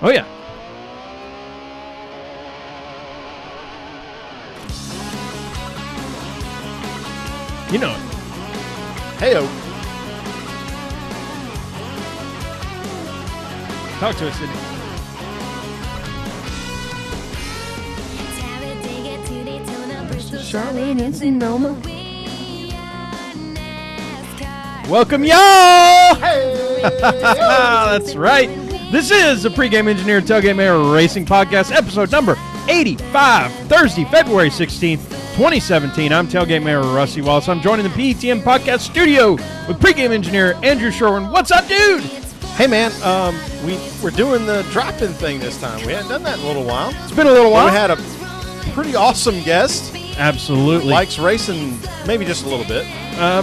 Oh, yeah. You know it. Hey-o. Talk to us, Sydney. Charlotte and Sonoma. Welcome, y'all! That's right. This is the Pregame Engineer Tailgate Mayor Racing Podcast, episode number 85, Thursday, February 16th, 2017. I'm Tailgate Mayor Rusty Wallace. I'm joining the PETM Podcast studio with Pregame Engineer Andrew Sherwin. What's up, dude? Hey, man, we're doing the drop-in thing this time. We hadn't done that in a little while. It's been a little while. We had a pretty awesome guest. Absolutely. Likes racing maybe just a little bit.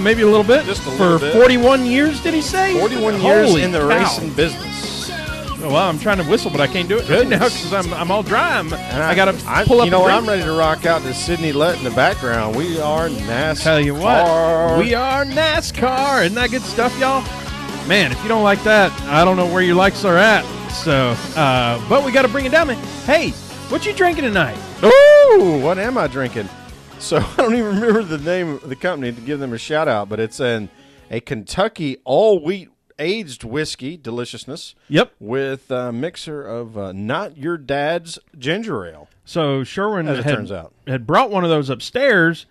Maybe a little bit. Just a little bit. For 41 years, did he say? 41 years Holy in the cow. racing business. Well, I'm trying to whistle, but I can't do it right now because I'm all dry. I got to pull up. You know, a I'm drink. ready to rock out to Sydney Lett in the background. We are NASCAR. Tell you what, we are NASCAR. Isn't that good stuff, y'all? Man, if you don't like that, I don't know where your likes are at. So, but we got to bring it down, man. Hey, what you drinking tonight? Ooh, what am I drinking? So I don't even remember the name of the company to give them a shout out, but it's a Kentucky all wheat aged whiskey, deliciousness. Yep. With a mixer of Not Your Dad's ginger ale. So Sherwin As it turns out, had brought one of those upstairs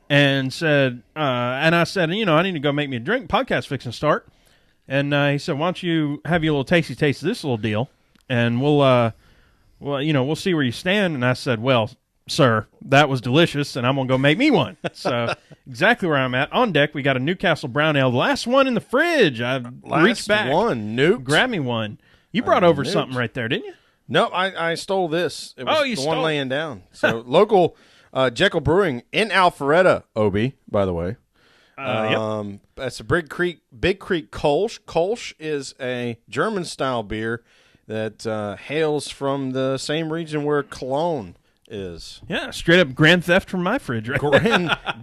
and said, and I said, you know, I need to go make me a drink. Podcast fixing to start. And he said, why don't you have you a little tasty taste of this little deal, and we'll see where you stand. And I said, well, sir, that was delicious, and I'm going to go make me one. So exactly where I'm at. On deck, we got a Newcastle Brown Ale, the last one in the fridge. I reached back. Grab me one. You brought over something right there, didn't you? No, I stole this. It was you the stole one laying down. So local Jekyll Brewing in Alpharetta, OB, by the way. Yep. That's a Big Creek Kolsch. Kolsch is a German-style beer that hails from the same region where Cologne is. Yeah, straight up grand theft from my fridge, right?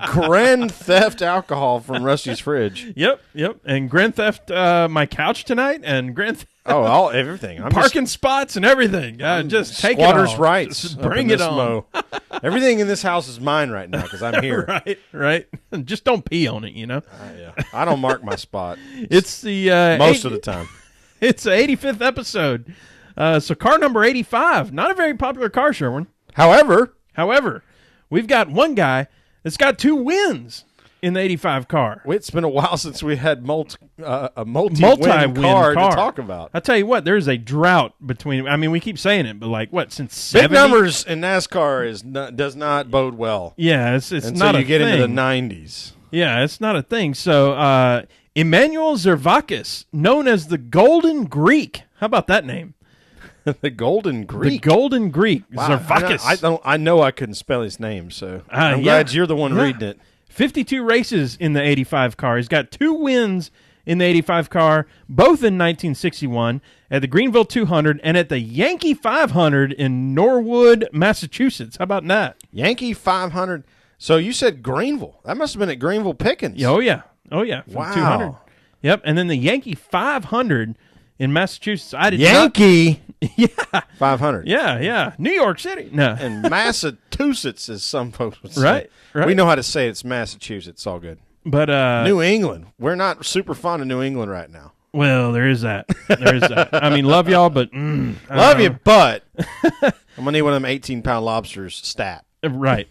Grand theft alcohol from Rusty's fridge. Yep. And grand theft my couch tonight, and grand theft Everything. parking spots and everything. Just take squatters' it all. rights. Just bring it on. Everything in this house is mine right now because I'm here. Right. Just don't pee on it, you know. Yeah. I don't mark my spot. It's the most of the time. It's the 85th episode. So car number 85, not a very popular car, Sherwin. However, we've got one guy that's got 2 wins in the 85 car. It's been a while since we had a multi-win car to talk about. I tell you what, there's a drought between. I mean, we keep saying it, but like what since 70? Big numbers in NASCAR does not bode well. Yeah, it's and not so a you get thing. into the 90s. Yeah, it's not a thing. So Emmanuel Zervakis, known as the Golden Greek. How about that name? The Golden Greek. The Golden Greek. Wow. Zervakis. I know I couldn't spell his name, so I'm glad you're the one reading it. 52 races in the 85 car. He's got 2 wins in the 85 car, both in 1961 at the Greenville 200 and at the Yankee 500 in Norwood, Massachusetts. How about that? Yankee 500. So you said Greenville. That must have been at Greenville Pickens. Oh, yeah. From wow. 200. Yep, and then the Yankee 500 in Massachusetts. Yankee? Yeah. 500. Yeah. New York City. No. And Massachusetts, as some folks would say. Right. We know how to say it's Massachusetts. It's all good. But New England. We're not super fond of New England right now. Well, there is that. I mean, love y'all, but love you, but I'm gonna need one of them 18-pound lobsters stat. Right.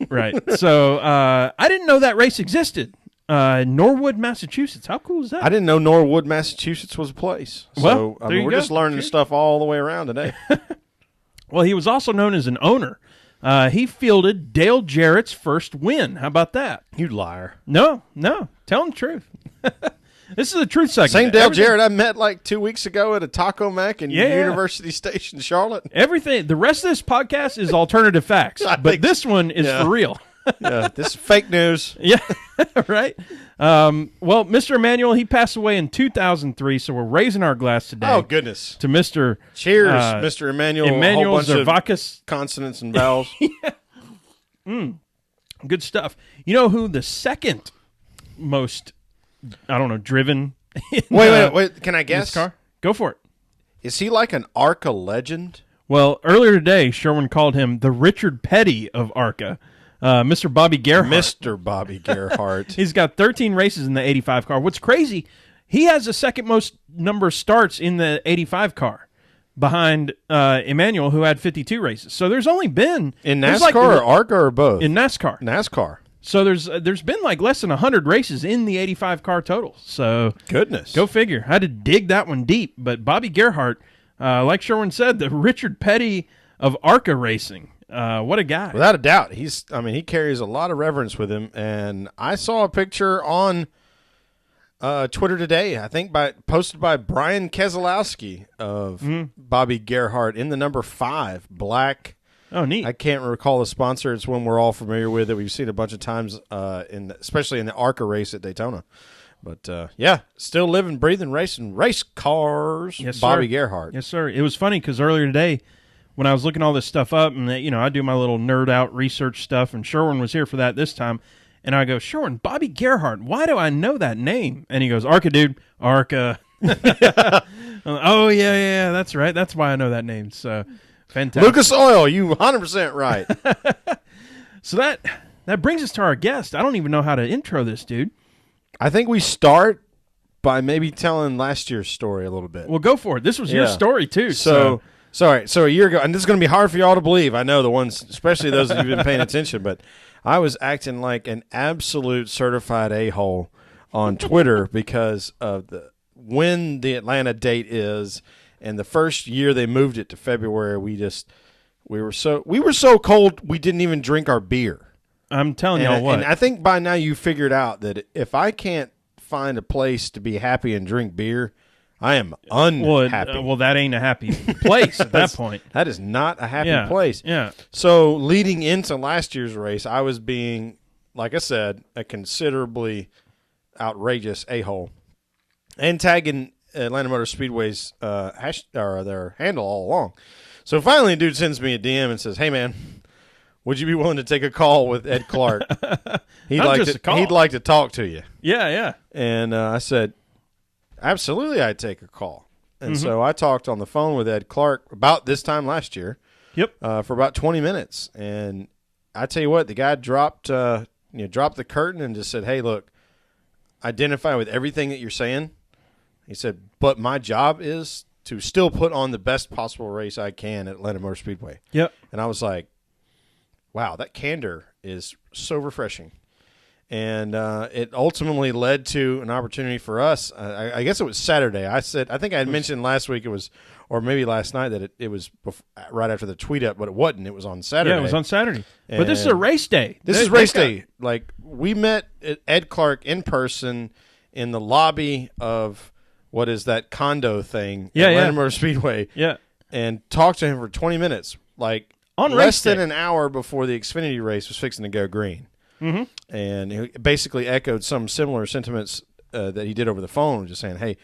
So I didn't know that race existed. Norwood, Massachusetts. How cool is that? I didn't know Norwood, Massachusetts was a place. Well, so we're just learning stuff all the way around today. Well, he was also known as an owner. He fielded Dale Jarrett's first win. How about that? You liar. No. Tell him the truth. This is a truth segment. Same Dale Jarrett I met like 2 weeks ago at a Taco Mac in University Station, Charlotte. Everything. The rest of this podcast is alternative facts, but this one is for real. Yeah, this is fake news. Yeah, right. Well, Mr. Emmanuel, he passed away in 2003, so we're raising our glass today. Oh, goodness. To Mr. Cheers, Mr. Emmanuel. Emmanuel a whole bunch Zervakis. Of consonants and vowels. Good stuff. You know who the second most, driven Wait. Can I guess? Car? Go for it. Is he like an ARCA legend? Well, earlier today, Sherwin called him the Richard Petty of ARCA, Mr. Bobby Gerhardt. Mr. Bobby Gerhardt. He's got 13 races in the 85 car. What's crazy, he has the second most number of starts in the 85 car behind Emmanuel, who had 52 races. So there's only been... In NASCAR or ARCA or both? In NASCAR. NASCAR. So there's been like less than 100 races in the 85 car total. So goodness, go figure. I had to dig that one deep. But Bobby Gerhardt, like Sherwin said, the Richard Petty of ARCA racing. What a guy! Without a doubt, he carries a lot of reverence with him. And I saw a picture on Twitter today, I think posted by Brian Keselowski of Bobby Gerhardt in the number 5 black. Oh, neat. I can't recall the sponsor. It's one we're all familiar with that we've seen a bunch of times, especially in the ARCA race at Daytona. But, yeah, still living, breathing, racing race cars, yes, Bobby sir. Gerhardt. Yes, sir. It was funny because earlier today when I was looking all this stuff up, and, I do my little nerd out research stuff, and Sherwin was here for that this time, and I go, Sherwin, Bobby Gerhardt, why do I know that name? And he goes, ARCA, dude, ARCA. Oh, yeah, that's right. That's why I know that name, so... Fantastic. Lucas Oil, you 100% right. So that brings us to our guest. I don't even know how to intro this, dude. I think we start by maybe telling last year's story a little bit. Well, go for it. This was your story, too. So a year ago, and this is going to be hard for y'all to believe. I know the ones, especially those of you who've been paying attention, but I was acting like an absolute certified a-hole on Twitter because of when the Atlanta date is. And the first year they moved it to February, we were so cold we didn't even drink our beer. I'm telling y'all what. And I think by now you figured out that if I can't find a place to be happy and drink beer, I am unhappy. Well, that ain't a happy place at that point. That is not a happy place. Yeah. So leading into last year's race, I was being, like I said, a considerably outrageous a-hole and tagging Atlanta Motor Speedway's their handle all along. So finally, a dude sends me a DM and says, "Hey man, would you be willing to take a call with Ed Clark? He'd like to talk to you." Yeah. And I said, "Absolutely, I'd take a call." And so I talked on the phone with Ed Clark about this time last year. Yep. For about 20 minutes, and I tell you what, the guy dropped the curtain and just said, "Hey, look, identify with everything that you're saying." He said, but my job is to still put on the best possible race I can at Atlanta Motor Speedway. Yep. And I was like, wow, that candor is so refreshing. And it ultimately led to an opportunity for us. I guess it was Saturday. I think I had mentioned last week or maybe last night that it was right after the tweet up, but it wasn't. It was on Saturday. Yeah, it was on Saturday. But this is a race day. This is race day. Like, we met Ed Clark in person in the lobby of what is that condo thing at Atlanta Motor Speedway. Yeah. And talked to him for 20 minutes, like on less than an hour before the Xfinity race was fixing to go green. Mm-hmm. And he basically echoed some similar sentiments that he did over the phone, just saying, hey,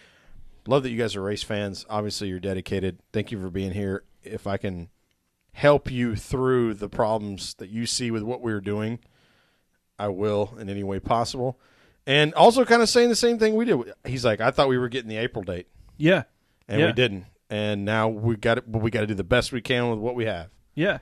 love that you guys are race fans. Obviously, you're dedicated. Thank you for being here. If I can help you through the problems that you see with what we're doing, I will in any way possible. And also kind of saying the same thing we did. He's like, I thought we were getting the April date. Yeah. And we didn't. And now we got to do the best we can with what we have. Yeah.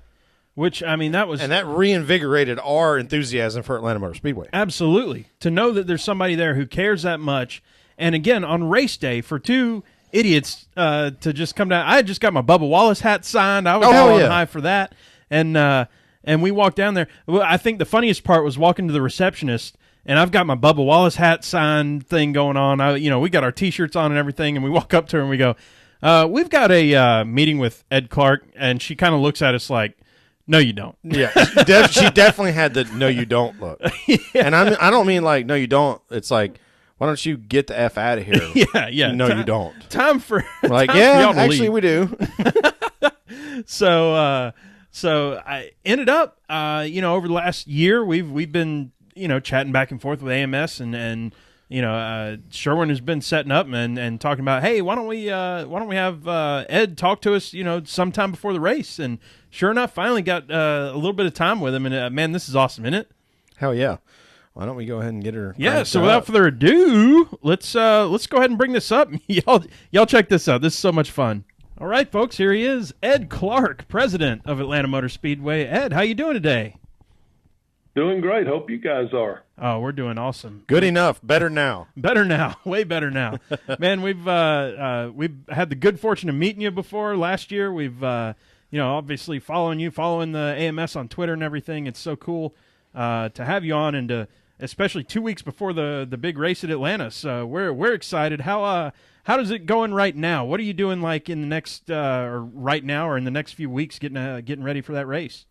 Which, I mean, that reinvigorated our enthusiasm for Atlanta Motor Speedway. Absolutely. To know that there's somebody there who cares that much. And again, on race day, for two idiots to just come down. I had just got my Bubba Wallace hat signed. I was on high for that. And we walked down there. Well, I think the funniest part was walking to the receptionist, and I've got my Bubba Wallace hat signed thing going on. We got our T-shirts on and everything, and we walk up to her and we go, we've got a meeting with Ed Clark, and she kind of looks at us like, no, you don't. Yeah, she definitely had the no, you don't look. Yeah. And I don't mean like, no, you don't. It's like, why don't you get the F out of here? Yeah. No, you don't. Time for like, time yeah, for y'all to actually leave. we do. So I ended up, over the last year, we've been, chatting back and forth with AMS and Sherwin has been setting up and talking about, hey, why don't we have Ed talk to us, sometime before the race? And sure enough, finally got a little bit of time with him, and man, this is awesome, isn't it? Hell yeah! Why don't we go ahead and get her? Yeah. So without further ado, let's go ahead and bring this up. Y'all check this out. This is so much fun. All right, folks, here he is, Ed Clark, president of Atlanta Motor Speedway. Ed, how you doing today? Doing great. Hope you guys are. Oh, we're doing awesome. Good enough. Better now. Better now. Way better now. Man, we've had the good fortune of meeting you before last year. We've obviously following the AMS on Twitter and everything. It's so cool to have you on, and especially 2 weeks before the big race at Atlanta. So we're excited. How does it going right now? What are you doing like in the next or right now or in the next few weeks getting ready for that race?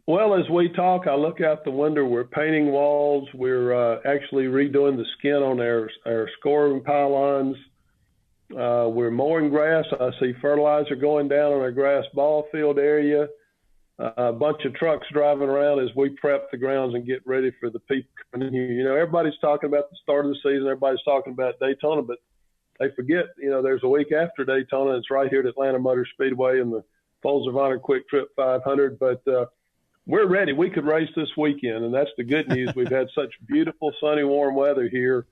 Well, as we talk, I look out the window. We're painting walls. We're actually redoing the skin on our scoring pylons. We're mowing grass. I see fertilizer going down on our grass ball field area. A bunch of trucks driving around as we prep the grounds and get ready for the people coming in here. You know, everybody's talking about the start of the season. Everybody's talking about Daytona, but they forget, there's a week after Daytona. It's right here at Atlanta Motor Speedway in the Folds of Honor Quick Trip 500. But we're ready. We could race this weekend, and that's the good news. We've had such beautiful, sunny, warm weather here.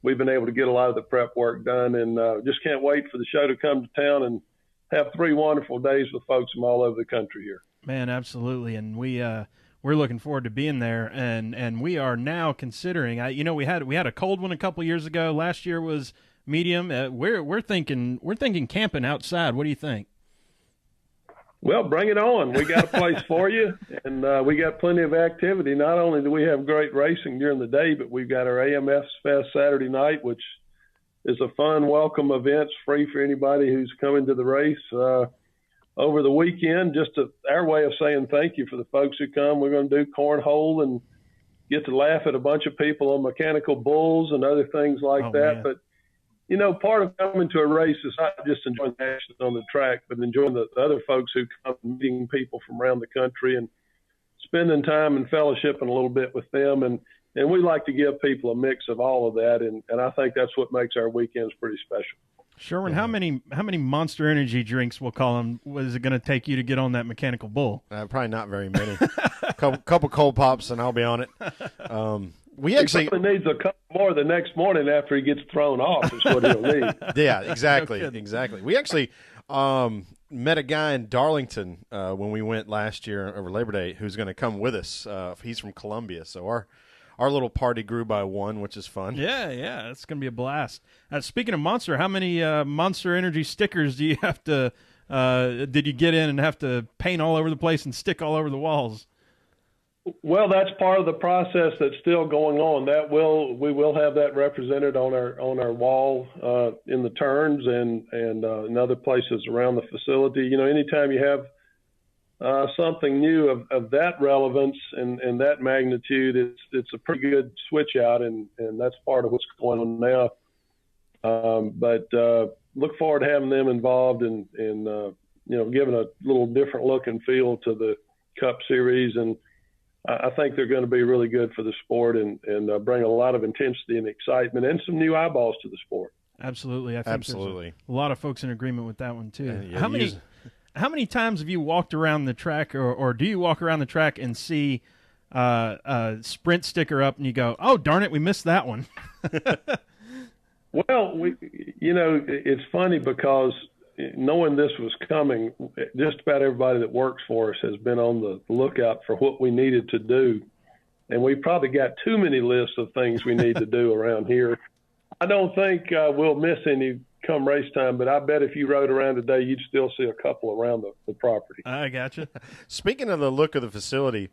We've been able to get a lot of the prep work done, and just can't wait for the show to come to town and have 3 wonderful days with folks from all over the country here. Man, absolutely, and we're looking forward to being there, and we are now considering. We had a cold one a couple years ago. Last year was medium. We're thinking camping outside. What do you think? Well, bring it on. We got a place for you, and we got plenty of activity. Not only do we have great racing during the day, but we've got our AMS Fest Saturday night, which is a fun, welcome event. It's free for anybody who's coming to the race. Over the weekend, just our way of saying thank you for the folks who come. We're going to do cornhole and get to laugh at a bunch of people on mechanical bulls and other things like that. Man. But part of coming to a race is not just enjoying the action on the track, but enjoying the other folks who come, meeting people from around the country and spending time and fellowshipping a little bit with them. And we like to give people a mix of all of that. And I think that's what makes our weekends pretty special. Sherwin, how many Monster Energy drinks, we'll call them, was it going to take you to get on that mechanical bull? Probably not very many. couple cold pops, and I'll be on it. We actually needs a couple more the next morning after he gets thrown off. Is what he'll need. Yeah, exactly, exactly. We actually met a guy in Darlington when we went last year over Labor Day who's going to come with us. He's from Columbia, so our little party grew by 1, which is fun. Yeah, it's going to be a blast. Speaking of Monster, how many Monster Energy stickers do you have to? Did you get in and have to paint all over the place and stick all over the walls? Well, that's part of the process that's still going on. We will have that represented on our wall in the turns and in other places around the facility. Anytime you have something new of that relevance and that magnitude, it's a pretty good switch out, and that's part of what's going on now. But look forward to having them involved and giving a little different look and feel to the Cup Series, and I think they're going to be really good for the sport and bring a lot of intensity and excitement and some new eyeballs to the sport. Absolutely, I think absolutely there's a lot of folks in agreement with that one too. Yeah, How many times have you walked around the track, or do you walk around the track and see a Sprint sticker up and you go, "Oh, darn it, we missed that one"? Well, it's funny because knowing this was coming, just about everybody that works for us has been on the lookout for what we needed to do, and we probably got too many lists of things we need to do around here. I don't think we'll miss any come race time, but I bet if you rode around today, you'd still see a couple around the property. I gotcha. Speaking of the look of the facility,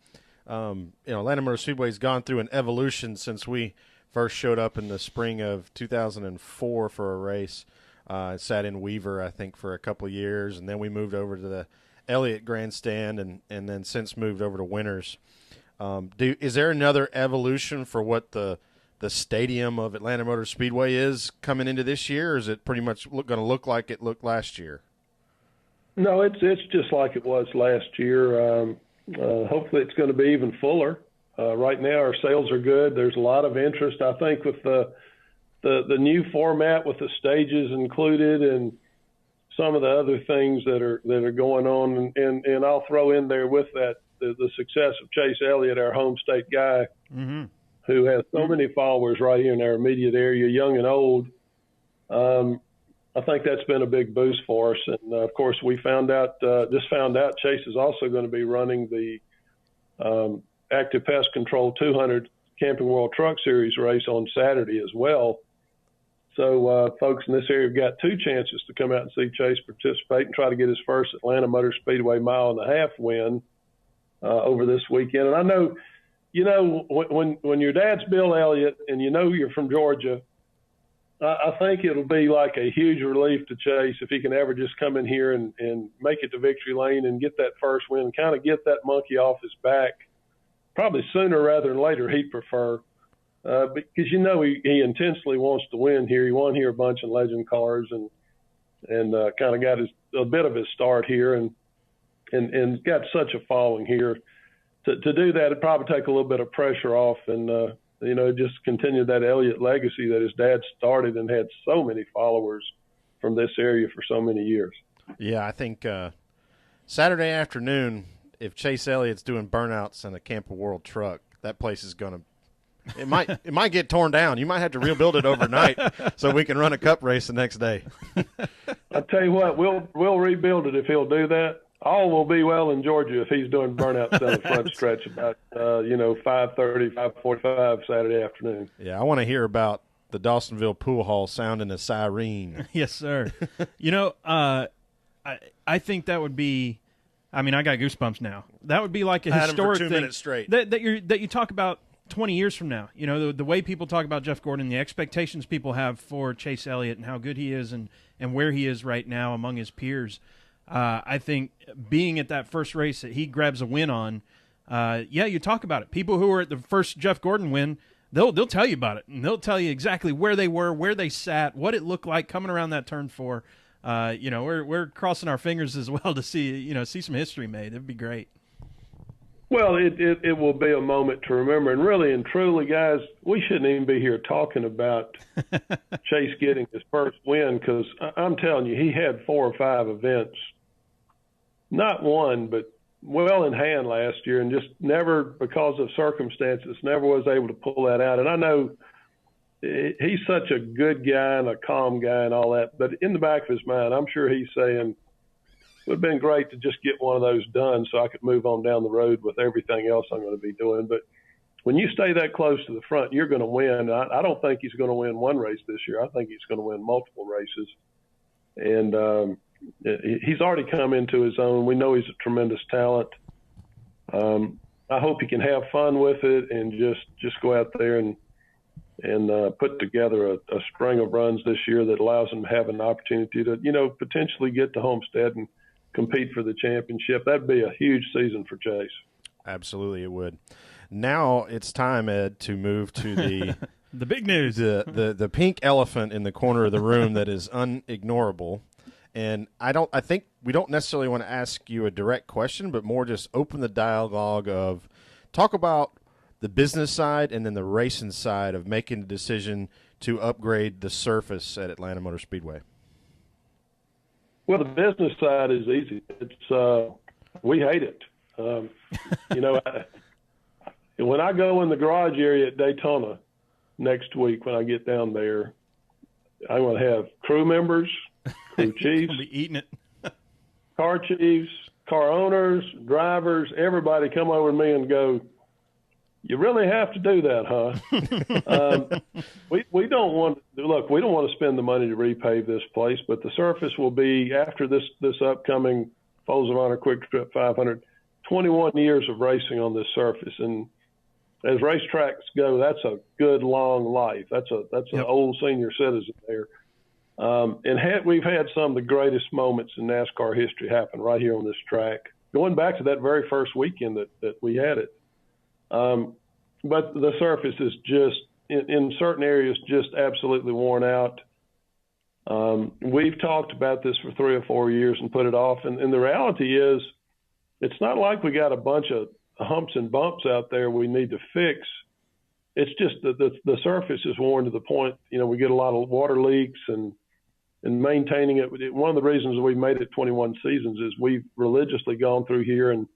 Atlanta Motor Speedway's gone through an evolution since we first showed up in the spring of 2004 for a race. Sat in Weaver, I think, for a couple of years, and then we moved over to the Elliott Grandstand, and then since moved over to Winters. Is there another evolution for what the stadium of Atlanta Motor Speedway is coming into this year, or is it pretty much going to look like it looked last year? No, it's just like it was last year. Hopefully it's going to be even fuller. Right now our sales are good. There's a lot of interest, I think, with the new format with the stages included and some of the other things that are going on. And I'll throw in there with that the success of Chase Elliott, our home state guy, who has so many followers right here in our immediate area, young and old. I think that's been a big boost for us. And of course, we just found out Chase is also going to be running the Active Pest Control 200 Camping World Truck Series race on Saturday as well. So folks in this area have got two chances to come out and see Chase participate and try to get his first Atlanta Motor Speedway mile-and-a-half win over this weekend. And I know, when your dad's Bill Elliott and you're from Georgia, I think it'll be like a huge relief to Chase if he can ever just come in here and make it to victory lane and get that first win, kind of get that monkey off his back. Probably sooner rather than later, he'd prefer. Because he intensely wants to win here. He won here a bunch in Legend Cars and kind of got a bit of his start here and got such a following here. To do that, it'd probably take a little bit of pressure off and just continue that Elliott legacy that his dad started and had so many followers from this area for so many years. Yeah, I think Saturday afternoon, if Chase Elliott's doing burnouts in a Camping World truck, that place is going to – it might get torn down. You might have to rebuild it overnight so we can run a cup race the next day. I tell you what, we'll rebuild it if he'll do that. All will be well in Georgia if he's doing burnouts down the front stretch about 5:30, 5:45 Saturday afternoon. Yeah, I want to hear about the Dawsonville Pool Hall sounding a siren. Yes, sir. I think that would be. I mean, I got goosebumps now. That would be like a historic for 2 thing minutes straight. that you talk about 20 years from now. The way people talk about Jeff Gordon, the expectations people have for Chase Elliott and how good he is and where he is right now among his peers. I think being at that first race that he grabs a win on, you talk about it. People who were at the first Jeff Gordon win, they'll tell you about it, and they'll tell you exactly where they were, where they sat, what it looked like coming around that turn 4. We're crossing our fingers as well to see some history made. It'd be great. Well, it will be a moment to remember, and really and truly, guys, we shouldn't even be here talking about Chase getting his first win because I'm telling you, he had 4 or 5 events. Not one, but well in hand last year, and just never, because of circumstances, never was able to pull that out. And I know he's such a good guy and a calm guy and all that, but in the back of his mind, I'm sure he's saying, it would have been great to just get one of those done so I could move on down the road with everything else I'm going to be doing. But when you stay that close to the front, you're going to win. I don't think he's going to win one race this year. I think he's going to win multiple races. And he's already come into his own. We know he's a tremendous talent. I hope he can have fun with it and just go out there and put together a string of runs this year that allows him to have an opportunity to, potentially get to Homestead and compete for the championship. That'd be a huge season for Chase. Absolutely, it would. Now it's time, Ed, to move to the the big news, the pink elephant in the corner of the room that is unignorable. And I think we don't necessarily want to ask you a direct question, but more just open the dialogue of talk about the business side and then the racing side of making the decision to upgrade the surface at Atlanta Motor Speedway. Well, the business side is easy. It's we hate it. When I go in the garage area at Daytona next week, when I get down there, I'm going to have crew members, crew chiefs, be eating it, car chiefs, car owners, drivers, everybody come over to me and go, "You really have to do that, huh?" We don't want to spend the money to repave this place, but the surface will be, after this upcoming Folds of Honor Quick Trip 500, 21 years of racing on this surface, and as racetracks go, that's a good long life. That's an old senior citizen there. And we've had some of the greatest moments in NASCAR history happen right here on this track, going back to that very first weekend that we had it. But the surface is just, in certain areas, just absolutely worn out. We've talked about this for 3 or 4 years and put it off. And the reality is, it's not like we got a bunch of humps and bumps out there we need to fix. It's just that the surface is worn to the point, we get a lot of water leaks and maintaining it. One of the reasons we made it 21 seasons is we've religiously gone through here and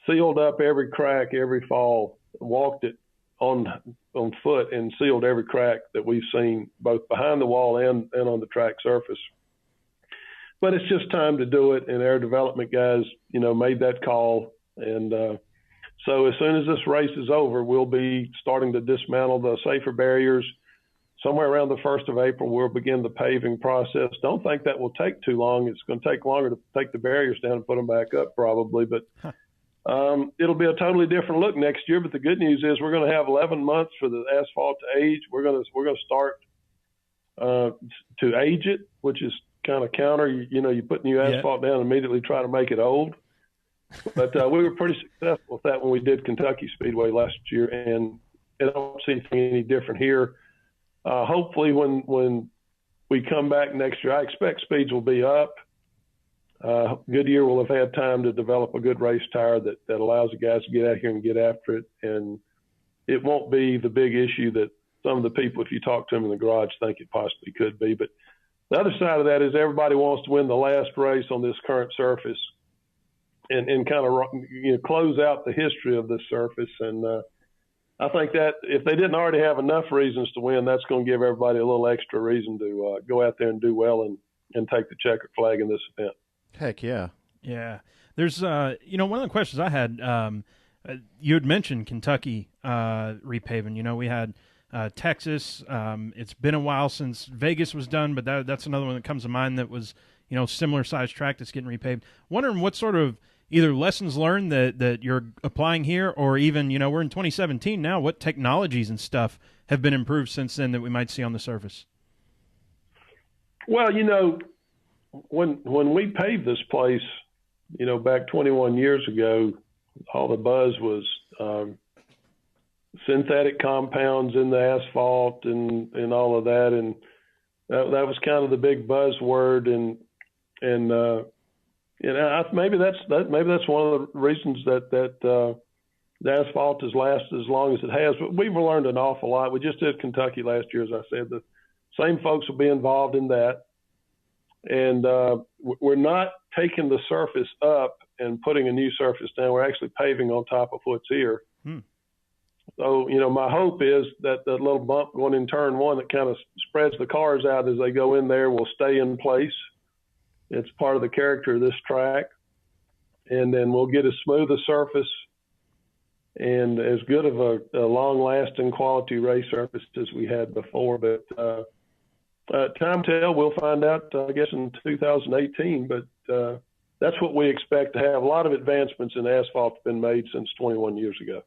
sealed up every crack every fall, walked it on foot and sealed every crack that we've seen, both behind the wall and on the track surface. But it's just time to do it, and our development guys, made that call. And so as soon as this race is over, we'll be starting to dismantle the safer barriers. Somewhere around the 1st of April, we'll begin the paving process. Don't think that will take too long. It's going to take longer to take the barriers down and put them back up probably, but it'll be a totally different look next year. But the good news is we're going to have 11 months for the asphalt to age. We're going to start to age it, which is kind of counter. You put new asphalt down and immediately try to make it old. But we were pretty successful with that when we did Kentucky Speedway last year, and I don't see anything any different here. Hopefully when we come back next year, I expect speeds will be up. Goodyear will have had time to develop a good race tire that allows the guys to get out here and get after it. And it won't be the big issue that some of the people, if you talk to them in the garage, think it possibly could be. But the other side of that is everybody wants to win the last race on this current surface and kind of close out the history of this surface. And I think that if they didn't already have enough reasons to win, that's going to give everybody a little extra reason to go out there and do well and take the checkered flag in this event. Heck yeah. Yeah. There's, one of the questions I had, you had mentioned Kentucky repaving. We had Texas. It's been a while since Vegas was done, but that's another one that comes to mind that was, similar size track that's getting repaved. Wondering what sort of either lessons learned that you're applying here, or even, we're in 2017 now, what technologies and stuff have been improved since then that we might see on the surface? Well, when we paved this place, back 21 years ago, all the buzz was synthetic compounds in the asphalt and all of that. And that was kind of the big buzzword. And maybe that's one of the reasons that the asphalt has lasted as long as it has. But we've learned an awful lot. We just did Kentucky last year, as I said. The same folks will be involved in that. And we're not taking the surface up and putting a new surface down. We're actually paving on top of what's here. So, my hope is that the little bump going in turn one that kind of spreads the cars out as they go in there will stay in place. It's part of the character of this track. And then we'll get as smooth a surface and as good of a long-lasting quality race surface as we had before. But time tell, we'll find out, I guess, in 2018. But that's what we expect to have. A lot of advancements in asphalt have been made since 21 years ago.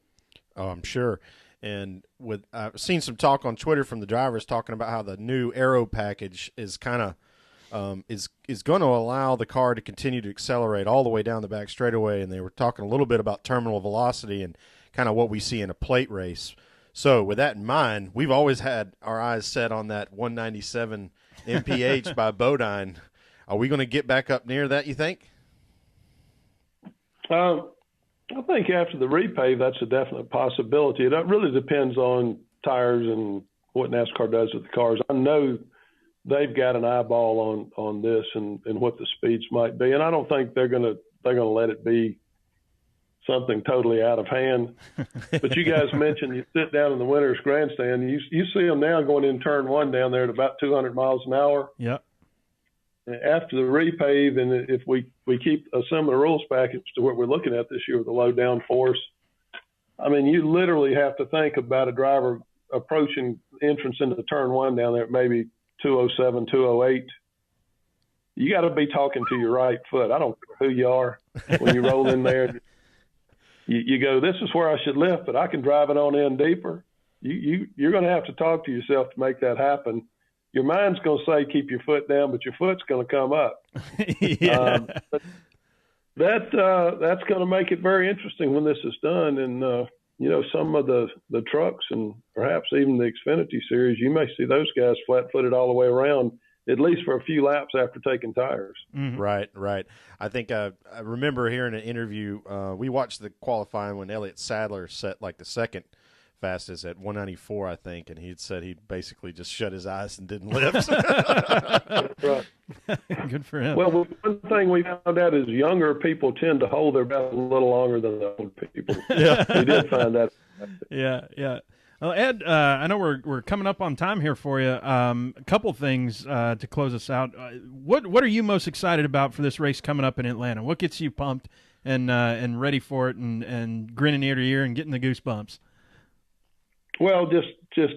Oh, I'm sure. And I've seen some talk on Twitter from the drivers talking about how the new aero package is kind of is going to allow the car to continue to accelerate all the way down the back straightaway. And they were talking a little bit about terminal velocity and kind of what we see in a plate race. So with that in mind, we've always had our eyes set on that 197 mph by Bodine. Are we going to get back up near that, you think? I think after the repave, that's a definite possibility. It really depends on tires and what NASCAR does with the cars. I know they've got an eyeball on this and what the speeds might be, and I don't think they're gonna let it be something totally out of hand. But you guys mentioned you sit down in the winner's grandstand, you see them now going in turn one down there at about 200 miles an hour. Yep. After the repave, and if we keep a similar rules package to what we're looking at this year with the low down force, I mean, you literally have to think about a driver approaching entrance into the turn one down there at maybe 207, 208. You got to be talking to your right foot. I don't care who you are when you roll in there. You go, this is where I should lift, but I can drive it on in deeper. You're going to have to talk to yourself to make that happen. Your mind's going to say keep your foot down, but your foot's going to come up. That's going to make it very interesting when this is done. And some of the trucks and perhaps even the Xfinity series, you may see those guys flat-footed all the way around, at least for a few laps after taking tires. Mm-hmm. Right. I think I remember hearing an interview. We watched the qualifying when Elliott Sadler set like the second fastest at 194, I think, and he'd said he basically just shut his eyes and didn't lift. Right. Good for him. Well, one thing we found out is younger people tend to hold their breath a little longer than the old people. Yeah. We did find that. Yeah. Well, Ed, I know we're coming up on time here for you. A couple things to close us out. What are you most excited about for this race coming up in Atlanta? What gets you pumped and ready for it and grinning ear to ear and getting the goosebumps? Well, just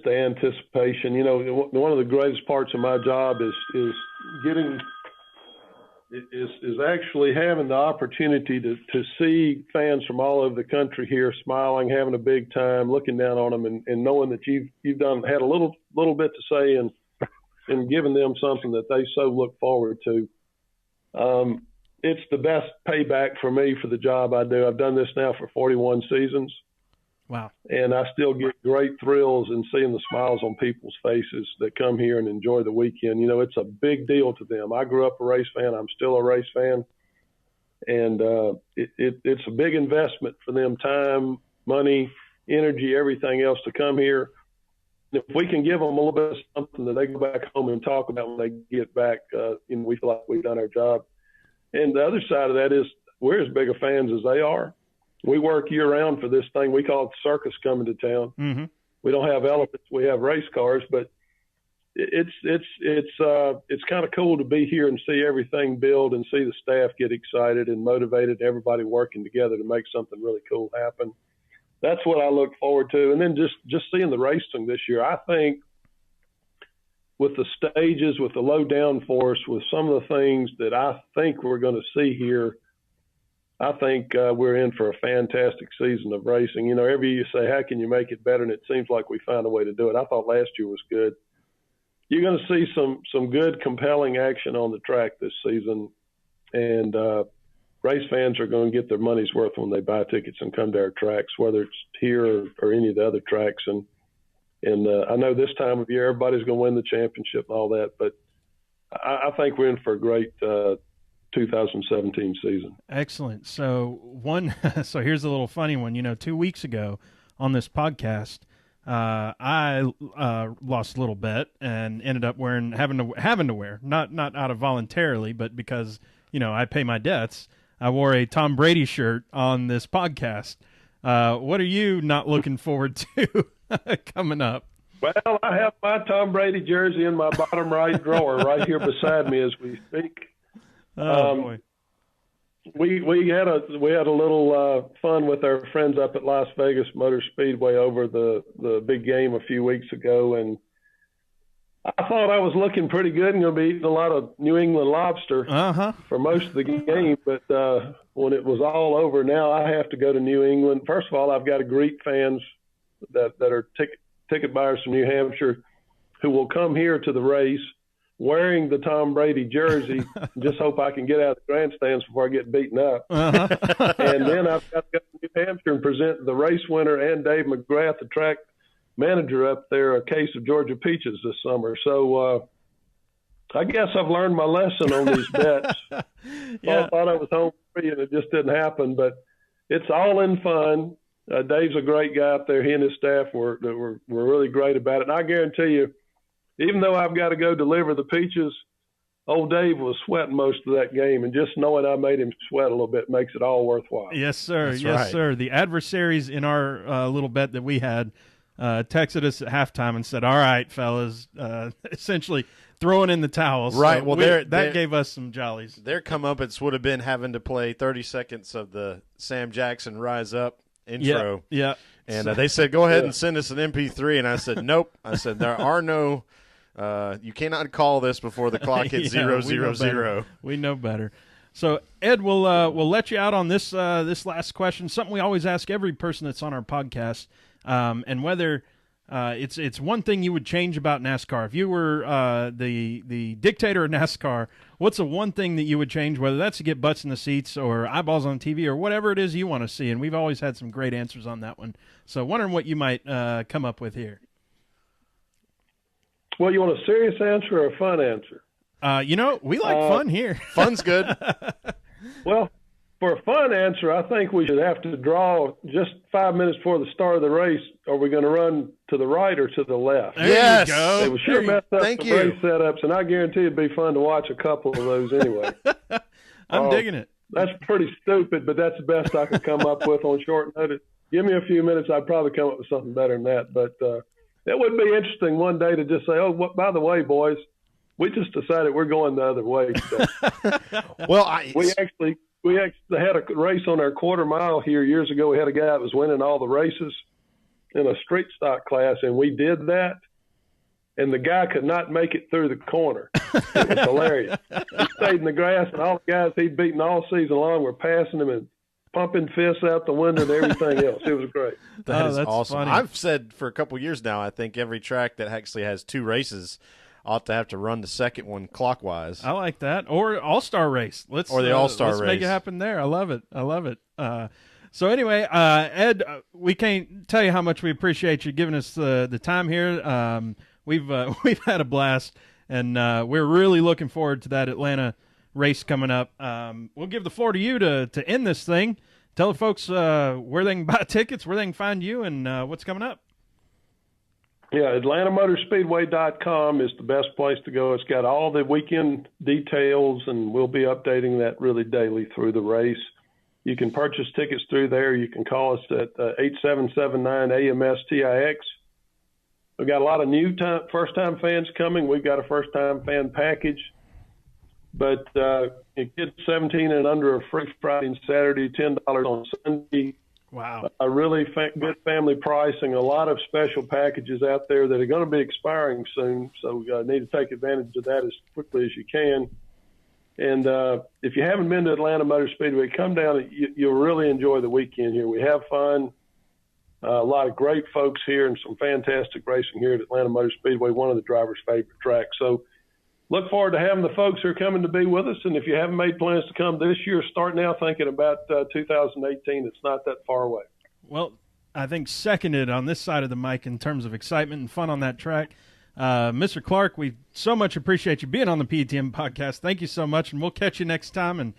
the anticipation. You know, one of the greatest parts of my job is actually having the opportunity to see fans from all over the country here smiling, having a big time, looking down on them, and knowing that you've had a little bit to say and giving them something that they so look forward to. It's the best payback for me for the job I do. I've done this now for 41 seasons. Wow. And I still get great thrills in seeing the smiles on people's faces that come here and enjoy the weekend. You know, it's a big deal to them. I grew up a race fan. I'm still a race fan. And it's a big investment for them, time, money, energy, everything else to come here. And if we can give them a little bit of something that they go back home and talk about when they get back, we feel like we've done our job. And the other side of that is we're as big a fans as they are. We work year round for this thing. We call it the circus coming to town. Mm-hmm. We don't have elephants. We have race cars, but it's kind of cool to be here and see everything build and see the staff get excited and motivated, everybody working together to make something really cool happen. That's what I look forward to. And then just seeing the racing this year, I think with the stages, with the low downforce, with some of the things that I think we're going to see here, I think we're in for a fantastic season of racing. You know, every year you say, how can you make it better? And it seems like we found a way to do it. I thought last year was good. You're going to see some good, compelling action on the track this season. And race fans are going to get their money's worth when they buy tickets and come to our tracks, whether it's here or any of the other tracks. And I know this time of year, everybody's going to win the championship and all that. But I think we're in for a great 2017 season. Excellent. So here's a little funny one. You know, 2 weeks ago on this podcast, I lost a little bet and ended up having to wear, not out of voluntarily, but because, you know, I pay my debts. I wore a Tom Brady shirt on this podcast. What are you not looking forward to coming up? Well, I have my Tom Brady jersey in my bottom right drawer right here beside me as we speak. Boy. We had a little fun with our friends up at Las Vegas Motor Speedway over the big game a few weeks ago, and I thought I was looking pretty good and going to be eating a lot of New England lobster for most of the game. But when it was all over, now I have to go to New England. First of all, I've got to greet fans that are ticket buyers from New Hampshire who will come here to the race wearing the Tom Brady jersey. Just hope I can get out of the grandstands before I get beaten up. And then I've got to go to New Hampshire and present the race winner and Dave McGrath, the track manager up there, a case of Georgia peaches this summer. So I guess I've learned my lesson on these bets. I thought I was home free and it just didn't happen, but it's all in fun. Dave's a great guy up there. He and his staff were really great about it. And I guarantee you, even though I've got to go deliver the peaches, old Dave was sweating most of that game, and just knowing I made him sweat a little bit makes it all worthwhile. Yes, sir. That's yes, right. sir. The adversaries in our little bet that we had texted us at halftime and said, all right, fellas, essentially throwing in the towels. Right. So well, that gave us some jollies. Their comeuppance would have been having to play 30 seconds of the Sam Jackson Rise Up intro. Yeah. And they said, go ahead and send us an MP3. And I said, nope. I said, there are no you cannot call this before the clock hits 000. We know better. So, Ed, we'll let you out on this last question. Something we always ask every person that's on our podcast, and whether it's one thing you would change about NASCAR. If you were the dictator of NASCAR, what's the one thing that you would change? Whether that's to get butts in the seats or eyeballs on TV or whatever it is you want to see. And we've always had some great answers on that one. So, wondering what you might come up with here. Well, you want a serious answer or a fun answer? We like fun here. Fun's good. Well, for a fun answer, I think we should have to draw just 5 minutes before the start of the race. Are we going to run to the right or to the left? There you go. It will sure mess up Thank the you. race setups, and I guarantee it'd be fun to watch a couple of those anyway. I'm digging it. That's pretty stupid, but that's the best I could come up with on short notice. Give me a few minutes. I'd probably come up with something better than that. But it would be interesting one day to just say, oh, by the way, boys, we just decided we're going the other way today. Well, we actually had a race on our quarter mile here years ago. We had a guy that was winning all the races in a street stock class, and we did that. And the guy could not make it through the corner. It was hilarious. He stayed in the grass, and all the guys he'd beaten all season long were passing him and pumping fists out the window and everything else. It was great. That is that's awesome. funny. I've said for a couple of years now, I think every track that actually has 2 races ought to have to run the second one clockwise. I like that. Or all-star race. Let's All-star race. Let's make it happen there. I love it. So anyway, Ed, we can't tell you how much we appreciate you giving us the time here. We've had a blast, and we're really looking forward to that Atlanta race coming up. We'll give the floor to you to end this thing. Tell the folks where they can buy tickets, where they can find you, and what's coming up. Yeah, AtlantaMotorspeedway.com is the best place to go. It's got all the weekend details, and we'll be updating that really daily through the race. You can purchase tickets through there. You can call us at 8779 AMS TIX. We've got a lot of new first-time fans coming. We've got a first-time fan package. But kids 17 and under are free Friday and Saturday, $10 on Sunday. Wow. A really good family pricing, a lot of special packages out there that are going to be expiring soon. So we need to take advantage of that as quickly as you can. And if you haven't been to Atlanta Motor Speedway, come down. You'll really enjoy the weekend here. We have fun. A lot of great folks here and some fantastic racing here at Atlanta Motor Speedway, one of the drivers' favorite tracks. So look forward to having the folks who are coming to be with us. And if you haven't made plans to come this year, start now thinking about 2018. It's not that far away. Well, I think seconded on this side of the mic in terms of excitement and fun on that track. Mr. Clark, we so much appreciate you being on the PETM podcast. Thank you so much, and we'll catch you next time. And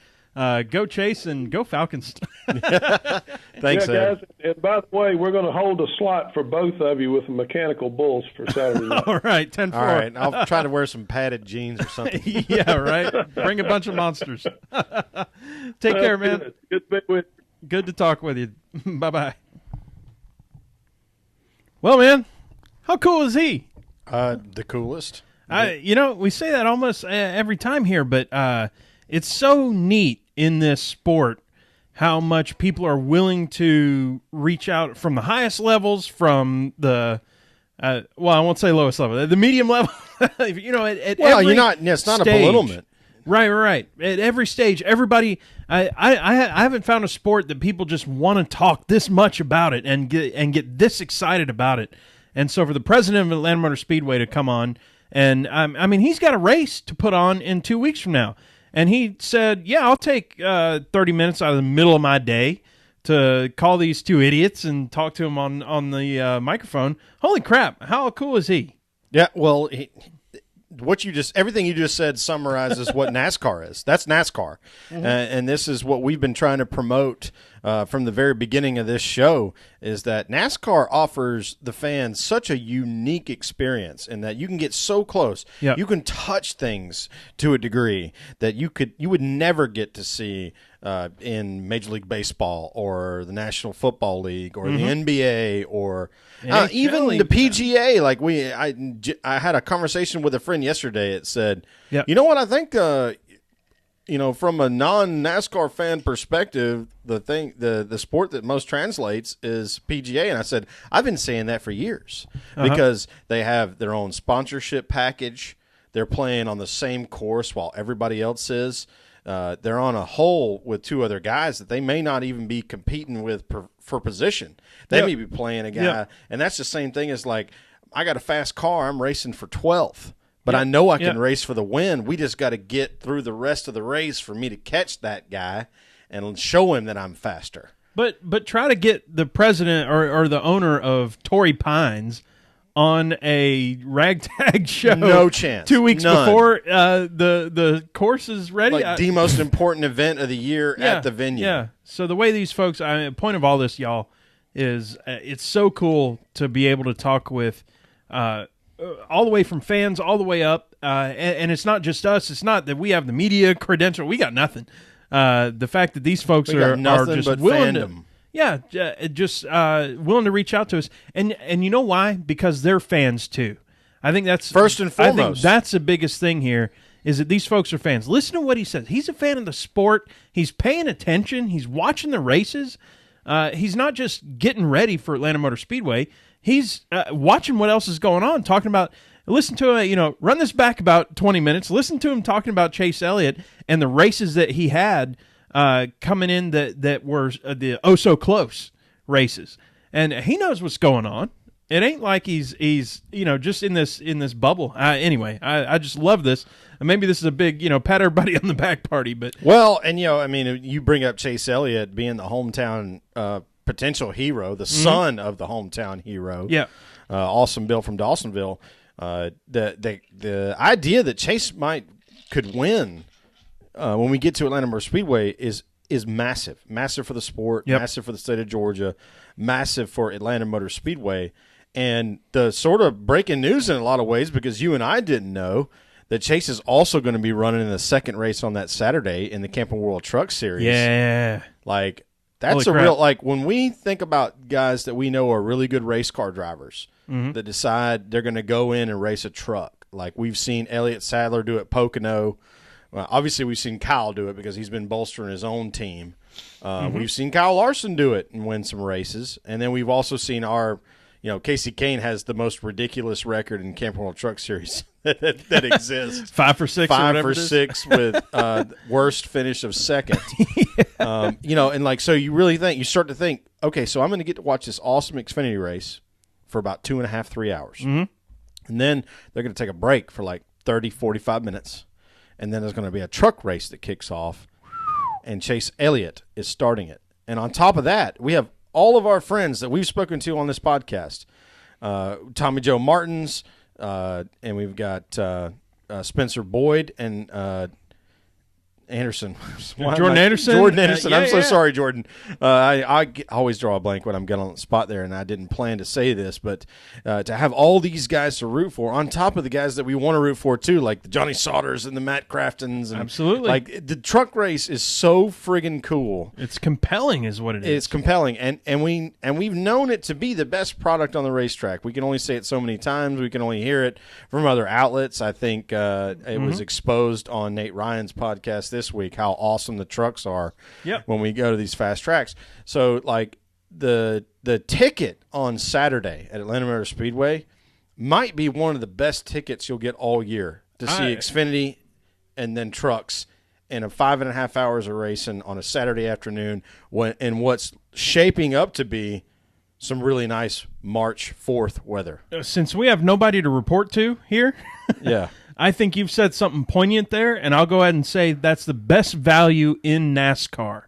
go Chase and go Falcons. Thanks, guys. And by the way, we're going to hold a slot for both of you with the mechanical bulls for Saturday night. All right, 10-4. All right, I'll try to wear some padded jeans or something. Yeah, right. Bring a bunch of monsters. Take care, man. Good to be with you. Good to talk with you. Bye-bye. Well, man, how cool is he? The coolest. We say that almost every time here, but it's so neat in this sport how much people are willing to reach out from the highest levels, from the I won't say lowest level, the medium level. At every it's not stage. A belittlement. Right. At every stage, everybody. I haven't found a sport that people just want to talk this much about it and get this excited about it. And so for the president of Atlanta Motor Speedway to come on, and he's got a race to put on in 2 weeks from now. And he said, yeah, I'll take 30 minutes out of the middle of my day to call these 2 idiots and talk to them on the microphone. Holy crap, how cool is he? Yeah, well, everything you just said summarizes what NASCAR is. That's NASCAR. Mm-hmm. And this is what we've been trying to promote from the very beginning of this show, is that NASCAR offers the fans such a unique experience in that you can get so close. Yep. You can touch things to a degree that you would never get to see in Major League Baseball or the National Football League or the NBA or even the PGA. Like I had a conversation with a friend yesterday. It said, yep. You know what, I think from a non-NASCAR fan perspective, the sport that most translates is PGA. And I said, I've been saying that for years because they have their own sponsorship package. They're playing on the same course while everybody else is. They're on a hole with 2 other guys that they may not even be competing with for position. They may be playing a guy, and that's the same thing as like, I got a fast car, I'm racing for 12th. But I know I can race for the win. We just got to get through the rest of the race for me to catch that guy and show him that I'm faster. But try to get the president or the owner of Torrey Pines on a ragtag show. No chance. 2 weeks None. before the course is ready. Like the most important event of the year at the venue. Yeah. So the way these folks, point of all this, y'all, is it's so cool to be able to talk with all the way from fans all the way up. And it's not just us. It's not that we have the media credential. We got nothing. The fact that these folks are nothing just but willing fandom. Yeah, just willing to reach out to us, and you know why? Because they're fans too. I think that's first and foremost. I think that's the biggest thing here is that these folks are fans. Listen to what he says. He's a fan of the sport. He's paying attention. He's watching the races. He's not just getting ready for Atlanta Motor Speedway. He's watching what else is going on. Talking about. Listen to him, run this back about 20 minutes. Listen to him talking about Chase Elliott and the races that he had coming in that were the oh-so-close races. And he knows what's going on. It ain't like he's just in this bubble. Anyway, I just love this. And maybe this is a big, pat everybody on the back party. But well, and, you bring up Chase Elliott being the hometown potential hero, the son of the hometown hero. Yeah. Awesome Bill from Dawsonville. The idea that Chase could win when we get to Atlanta Motor Speedway is massive for the sport, massive for the state of Georgia, massive for Atlanta Motor Speedway, and the sort of breaking news in a lot of ways because you and I didn't know that Chase is also going to be running in the second race on that Saturday in the Camping World Truck Series. Yeah, that's a real when we think about guys that we know are really good race car drivers. Mm-hmm. That decide they're going to go in and race a truck. Like we've seen Elliott Sadler do at Pocono. Well, obviously, we've seen Kyle do it because he's been bolstering his own team. We've seen Kyle Larson do it and win some races. And then we've also seen Casey Kane has the most ridiculous record in Camping World Truck Series that exists. 5 for 6 5 for 6 with worst finish of second. And so you start to think, okay, so I'm going to get to watch this awesome Xfinity race for about 2.5, 3 hours. Mm-hmm. And then they're going to take a break for like 30, 45 minutes. And then there's going to be a truck race that kicks off, and Chase Elliott is starting it. And on top of that, we have all of our friends that we've spoken to on this podcast, Tommy Joe Martins, and we've got Spencer Boyd and Anderson. Jordan Anderson? Jordan Anderson. I'm so sorry, Jordan. I always draw a blank when I'm getting on the spot there, and I didn't plan to say this, but to have all these guys to root for, on top of the guys that we want to root for too, like the Johnny Sauters and the Matt Craftons. And absolutely. Like the truck race is so friggin' cool. It's compelling is what it is. It's compelling, and we've known it to be the best product on the racetrack. We can only say it so many times. We can only hear it from other outlets. I think it was exposed on Nate Ryan's podcast this week how awesome the trucks are when we go to these fast tracks. So like the ticket on Saturday at Atlanta Motor Speedway might be one of the best tickets you'll get all year to see Xfinity and then trucks in a 5.5 hours of racing on a Saturday afternoon in what's shaping up to be some really nice March 4th weather. Since we have nobody to report to here, yeah. I think you've said something poignant there, and I'll go ahead and say that's the best value in NASCAR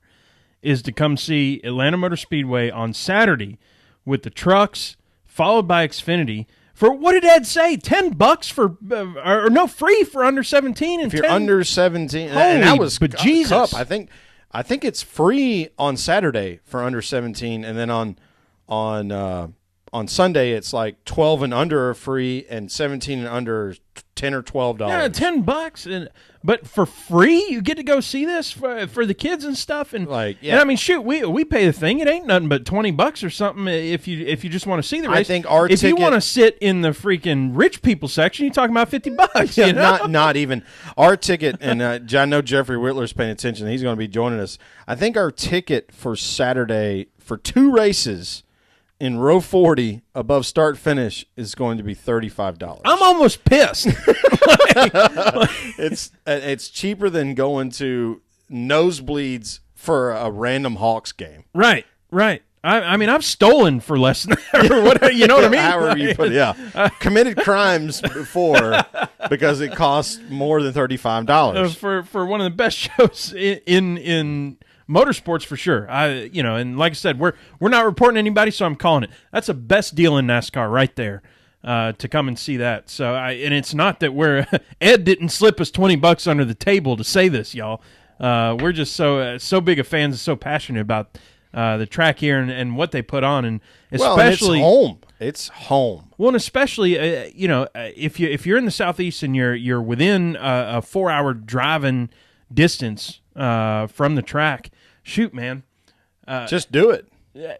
is to come see Atlanta Motor Speedway on Saturday with the trucks, followed by Xfinity. For what did Ed say? $10 for or no, free for under 17 and if you're under 17, Holy and that was bejesus. Cup. I think it's free on Saturday for under 17, and then on Sunday it's like 12 and under are free, and 17 and under $10 or $12. Yeah, $10, but for free you get to go see this for the kids and stuff. And and I mean, shoot, we pay the thing. It ain't nothing but $20 or something if you just want to see the race. I think if you want to sit in the freaking rich people section, you're talking about $50. Yeah, you know? not even our ticket. And I know Jeffrey Whitler's paying attention. He's going to be joining us. I think our ticket for Saturday for 2 races in row 40 above start finish is going to be $35. I'm almost pissed. It's cheaper than going to nosebleeds for a random Hawks game. Right. I mean, I've stolen for less than that, or whatever, you know what I mean? However you put it, committed crimes before because it costs more than $35 for one of the best shows in motorsports for sure. And like I said, we're not reporting anybody, so I'm calling it. That's the best deal in NASCAR right there. To come and see that. So and it's not that Ed didn't slip us $20 under the table to say this, y'all. We're just so big of fans and so passionate about the track here and what they put on, and especially It's home. Well, and especially if you're in the Southeast and you're within a 4-hour driving distance from the track, shoot, man, just do it.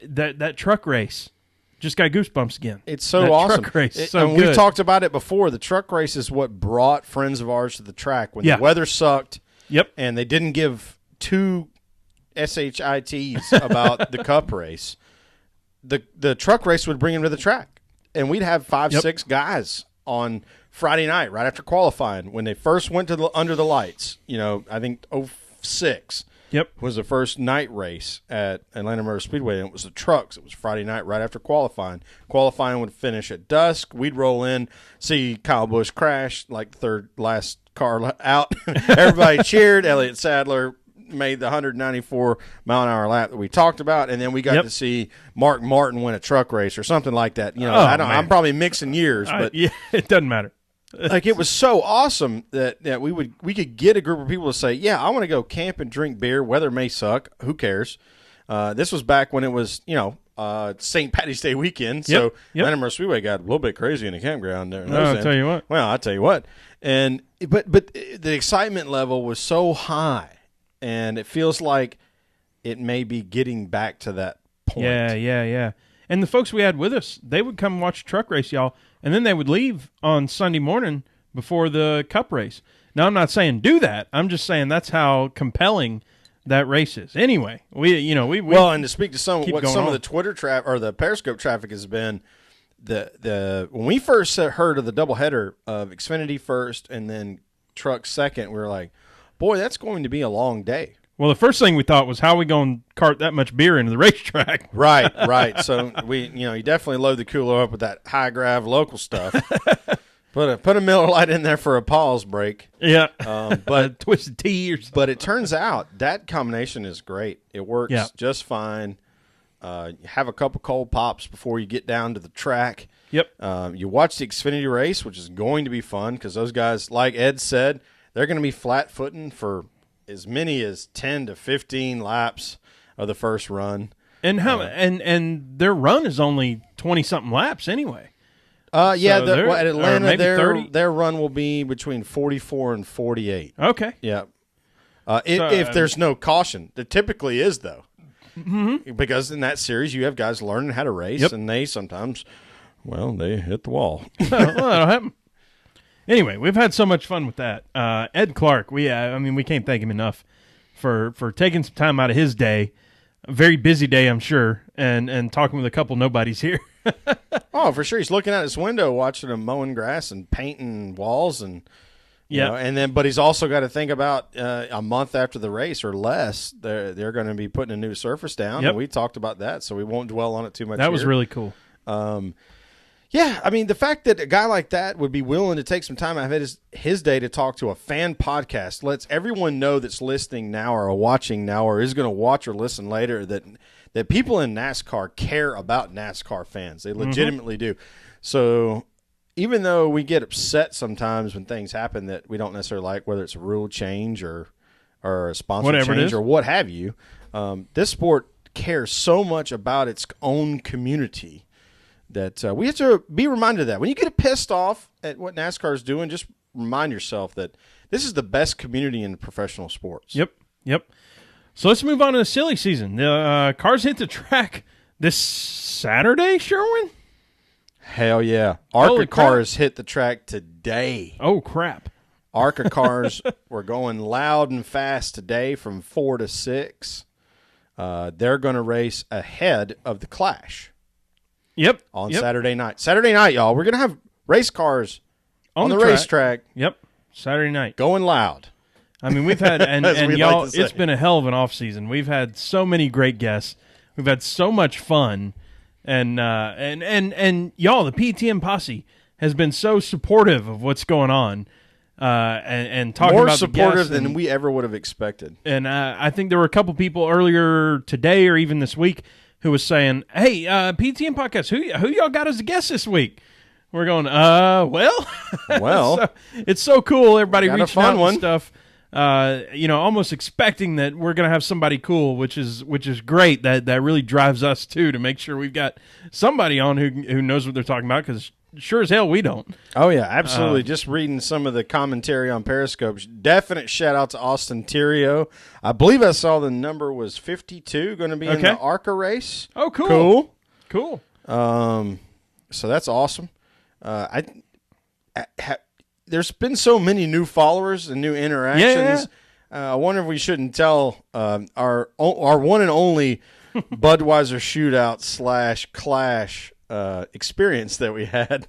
that truck race. Just got goosebumps again. It's so that awesome. Truck race, And we've talked about it before. The truck race is what brought friends of ours to the track when the weather sucked. Yep. And they didn't give two SHITs about the cup race. The truck race would bring them to the track. And we'd have 5-6 guys on Friday night right after qualifying when they first went to under the lights. I think 06. Yep. Was the first night race at Atlanta Motor Speedway, and it was the trucks. It was Friday night right after qualifying. Qualifying would finish at dusk. We'd roll in, see Kyle Busch crash, like the third last car out. Everybody cheered. Elliott Sadler made the 194-mile-an-hour lap that we talked about, and then we got to see Mark Martin win a truck race or something like that. I'm probably mixing years, but it doesn't matter. Like, it was so awesome that we could get a group of people to say, yeah, I want to go camp and drink beer. Weather may suck. Who cares? This was back when it was, St. Patty's Day weekend. So Atlanta Motor Speedway got a little bit crazy in the campground there. I'll tell you what. Well, I'll tell you what. But the excitement level was so high, and it feels like it may be getting back to that point. Yeah. And the folks we had with us, they would come watch the truck race, y'all, and then they would leave on Sunday morning before the cup race. Now, I'm not saying do that. I'm just saying that's how compelling that race is. Anyway, we and to speak to some of the Twitter traffic or the Periscope traffic has been, the when we first heard of the doubleheader of Xfinity first and then truck second, we were like, boy, that's going to be a long day. Well, the first thing we thought was, how are we going to cart that much beer into the racetrack? Right. So you definitely load the cooler up with that high grav local stuff. Put a Miller Lite in there for a pause break. Yeah. But Twisted Tea or something. But it turns out that combination is great. It works just fine. You have a couple cold pops before you get down to the track. Yep. You watch the Xfinity race, which is going to be fun because those guys, like Ed said, they're going to be flat-footing for as many as 10 to 15 laps of the first run. And and their run is only 20-something laps anyway. At Atlanta, their run will be between 44 and 48. Okay. Yeah. If there's no caution. There typically is, though. Mm-hmm. Because in that series, you have guys learning how to race, and they sometimes, they hit the wall. That'll happen. Anyway, we've had so much fun with that. Ed Clark, we can't thank him enough for taking some time out of his day, a very busy day, I'm sure, and talking with a couple nobodies here. Oh, for sure. He's looking out his window, watching them mowing grass and painting walls, and but he's also got to think about a month after the race or less, they're going to be putting a new surface down. Yep. And we talked about that, so we won't dwell on it too much. That was really cool. The fact that a guy like that would be willing to take some time out of his day to talk to a fan podcast lets everyone know that's listening now or watching now or is going to watch or listen later that people in NASCAR care about NASCAR fans. They legitimately do. So even though we get upset sometimes when things happen that we don't necessarily like, whether it's a rule change or a sponsor change or what have you, this sport cares so much about its own community that we have to be reminded of that. When you get pissed off at what NASCAR is doing, just remind yourself that this is the best community in professional sports. Yep. So let's move on to the silly season. The cars hit the track this Saturday, Sherwin? Hell yeah. ARCA cars hit the track today. Oh, crap. ARCA cars were going loud and fast today from 4 to 6. They're going to race ahead of the Clash. Yep. On Saturday night. Saturday night, y'all. We're going to have race cars on the racetrack. Yep. Saturday night. Going loud. I mean, we've had, and y'all, it's been a hell of an off season. We've had so many great guests. We've had so much fun. And y'all, the PETM posse has been so supportive of what's going on. And talking more about supportive than we ever would have expected. And I think there were a couple people earlier today or even this week who was saying, "Hey, PTM podcast, who y'all got as a guest this week?" We're going, well, so, it's so cool. Everybody reaching out and stuff. Almost expecting that we're going to have somebody cool, which is great. That really drives us too to make sure we've got somebody on who knows what they're talking about. Because sure as hell we don't. Oh, yeah, absolutely. Just reading some of the commentary on Periscope. Definite shout-out to Austin Theriault. I believe I saw the number was 52 going to be in the ARCA race. Oh, cool. Cool. So that's awesome. There's been so many new followers and new interactions. I wonder if we shouldn't tell our one and only Budweiser shootout / Clash experience that we had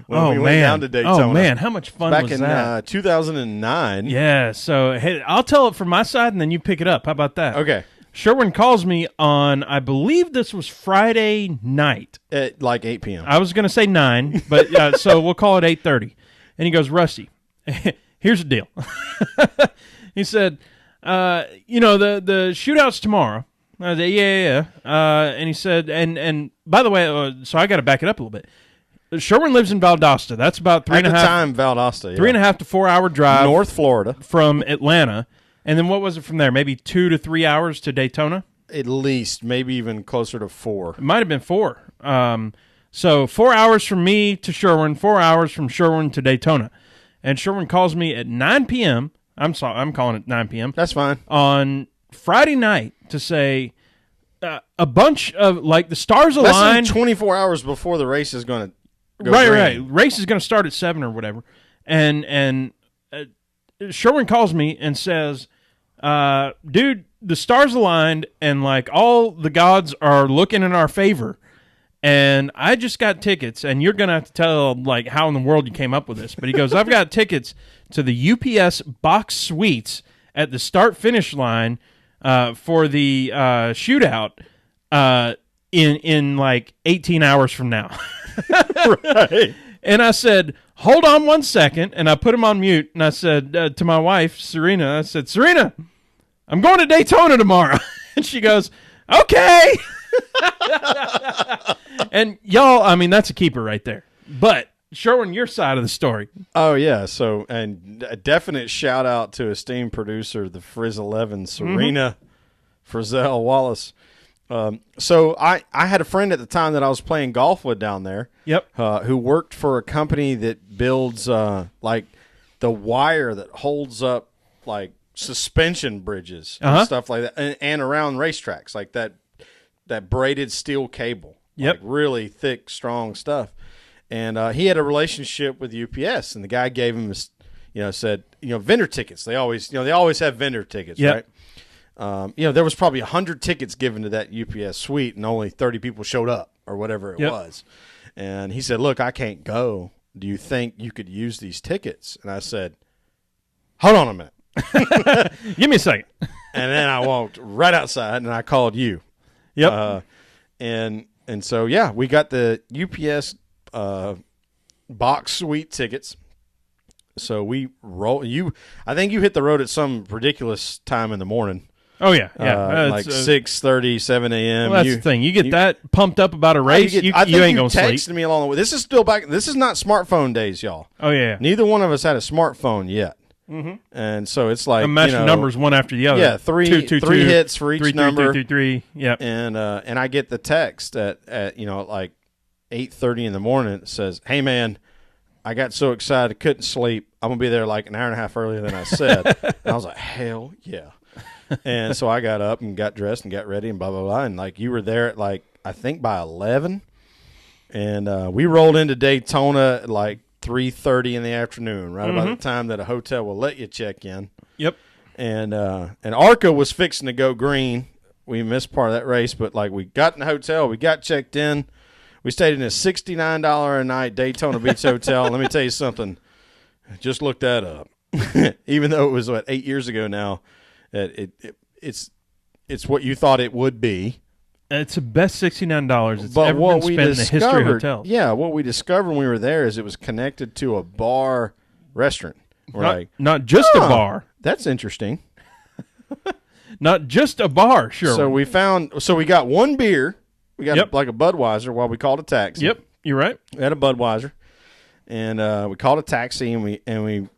when we went down to Daytona. Oh, man, how much fun back was in that? 2009. Yeah, so hey, I'll tell it from my side, and then you pick it up. How about that? Okay. Sherwin calls me on, I believe this was Friday night. At like 8 p.m. I was going to say 9, but so we'll call it 8:30. And he goes, Rusty, here's the deal. He said, the shootout's tomorrow. I said, yeah. And he said, and by the way, so I got to back it up a little bit. Sherwin lives in Valdosta. That's about 3.5 to 4 hour drive. North Florida. From Atlanta. And then what was it from there? Maybe 2 to 3 hours to Daytona? At least, maybe even closer to 4. It might have been 4. So 4 hours from me to Sherwin, 4 hours from Sherwin to Daytona. And Sherwin calls me at 9 p.m. I'm calling it 9 p.m. That's fine. On Friday night to say a bunch of, like, the stars aligned. Less than 24 hours before the race is going to go Right. Race is going to start at 7 or whatever. And Sherwin calls me and says, dude, the stars aligned and, like, all the gods are looking in our favor. And I just got tickets, and you're going to have to tell, like, how in the world you came up with this. But he goes, I've got tickets to the UPS box suites at the start-finish line for the shootout in like 18 hours from now. Right. And I said, hold on 1 second. And I put him on mute, and I said to my wife, Serena, I said, Serena, I'm going to Daytona tomorrow. And she goes, okay. And y'all, I mean, that's a keeper right there. But Sherwin, your side of the story. Oh yeah, so and a definite shout out to esteemed producer, the Frizz 11, Serena Frizzell Wallace. So I had a friend at the time that I was playing golf with down there. Yep. Who worked for a company that builds like the wire that holds up like suspension bridges and stuff like that, and around racetracks, like that braided steel cable. Yep. Like really thick, strong stuff. And he had a relationship with UPS, and the guy gave him, said, vendor tickets. They always have vendor tickets, yep. Right? There was probably 100 tickets given to that UPS suite, and only 30 people showed up or whatever it was. And he said, look, I can't go. Do you think you could use these tickets? And I said, hold on a minute. Give me a second. And then I walked right outside, and I called you. Yep. And so, yeah, we got the UPS box suite tickets. So we I think you hit the road at some ridiculous time in the morning. Oh, yeah. Like 6:30, 7 a.m. Well, that's the thing. You get that pumped up about a race, you ain't going to sleep. Texted me along the way. This is still back. This is not smartphone days, y'all. Oh, yeah. Neither one of us had a smartphone yet. Mm-hmm. And so it's like, match the numbers one after the other. Yeah, three hits for each number. 3. Yep. And I get the text at like 8:30 in the morning. It says, "Hey man, I got so excited I couldn't sleep. I'm gonna be there like an hour and a half earlier than I said." And I was like, "Hell yeah!" And so I got up and got dressed and got ready and blah blah blah. And like you were there at like I think by 11, and we rolled into Daytona at like 3:30 in the afternoon, right about the time that a hotel will let you check in. Yep. And ARCA was fixing to go green. We missed part of that race, but like we got in the hotel, we got checked in. We stayed in a $69 a night Daytona Beach hotel. Let me tell you something. Just look that up. Even though it was 8 years ago now, it's what you thought it would be. It's the best $69 it's ever been spent in the history of hotels. Yeah, what we discovered when we were there is it was connected to a bar restaurant. Not just a bar. That's interesting. Not just a bar, sure. So we got one beer. We got like a Budweiser while we called a taxi. Yep, you're right. We had a Budweiser, and we called a taxi, and we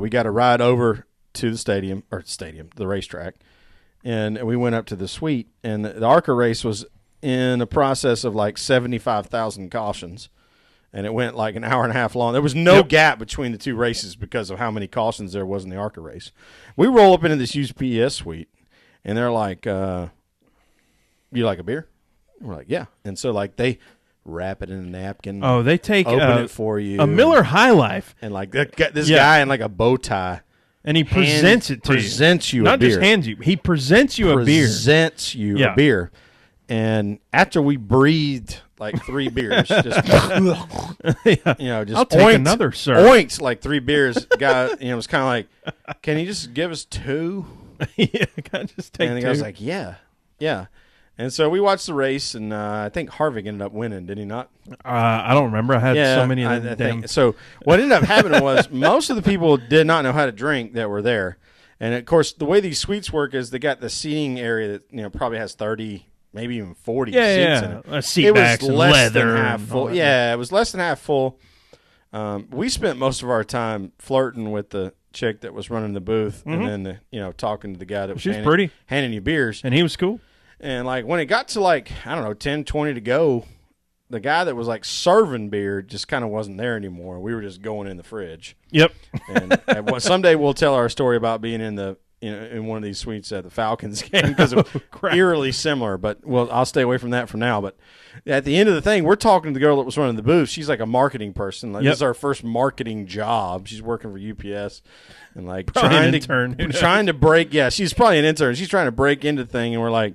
got a ride over to the racetrack, and we went up to the suite, and the ARCA race was in the process of like 75,000 cautions, and it went like an hour and a half long. There was no gap between the two races because of how many cautions there was in the ARCA race. We roll up into this UPS suite, and they're like, "You like a beer?" And we're like, "Yeah." And so like they wrap it in a napkin. Oh, they take open it for you. A Miller High Life, and like this guy in like a bow tie, and he presents it to you. Presents you not a beer. just hands you. He presents you a beer. Presents you a beer. And after we breathed like 3 beers, just just I'll take another, sir. Oinks like 3 beers. Guy, was kind of like, "Can you just give us 2?" Yeah, can I just take 2? And the guy was like, "Yeah." And so we watched the race, and I think Harvick ended up winning, did he not? I don't remember. I had so many of them. So what ended up happening was most of the people did not know how to drink that were there. And, of course, the way these suites work is they got the seating area that probably has 30, maybe even 40 seats in it. Seat backs and leather. Half full. It was less than half full. We spent most of our time flirting with the chick that was running the booth and then, talking to the guy that was handing you beers. And he was cool. And, like, when it got to, like, I don't know, 10, 20 to go, the guy that was, like, serving beer just kind of wasn't there anymore. We were just going in the fridge. Yep. And someday we'll tell our story about being in the in one of these suites at the Falcons game because it was eerily similar. But, I'll stay away from that for now. But at the end of the thing, we're talking to the girl that was running the booth. She's, like, a marketing person. Like, this is our first marketing job. She's working for UPS. And, like, trying to break. Yeah, she's probably an intern. She's trying to break into the thing, and we're like,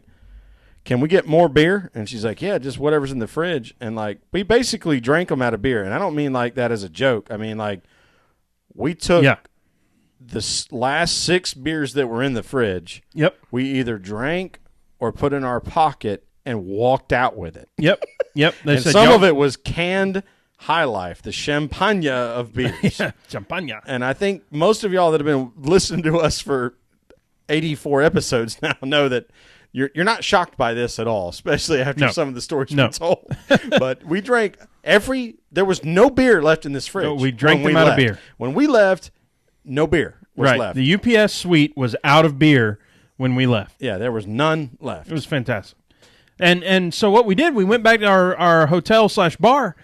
"Can we get more beer?" And she's like, "Yeah, just whatever's in the fridge." And, like, we basically drank them out of beer. And I don't mean, like, that as a joke. I mean, like, we took the last 6 beers that were in the fridge. Yep. We either drank or put in our pocket and walked out with it. Yep. They and said some of it was canned High Life, the champagne of beers. Champagne. And I think most of y'all that have been listening to us for 84 episodes now know that you're not shocked by this at all, especially after some of the stories we told. But we drank there was no beer left in this fridge. No, we drank them out of beer. When we left, no beer was left. The UPS suite was out of beer when we left. Yeah, there was none left. It was fantastic. And so what we did, we went back to our hotel/bar,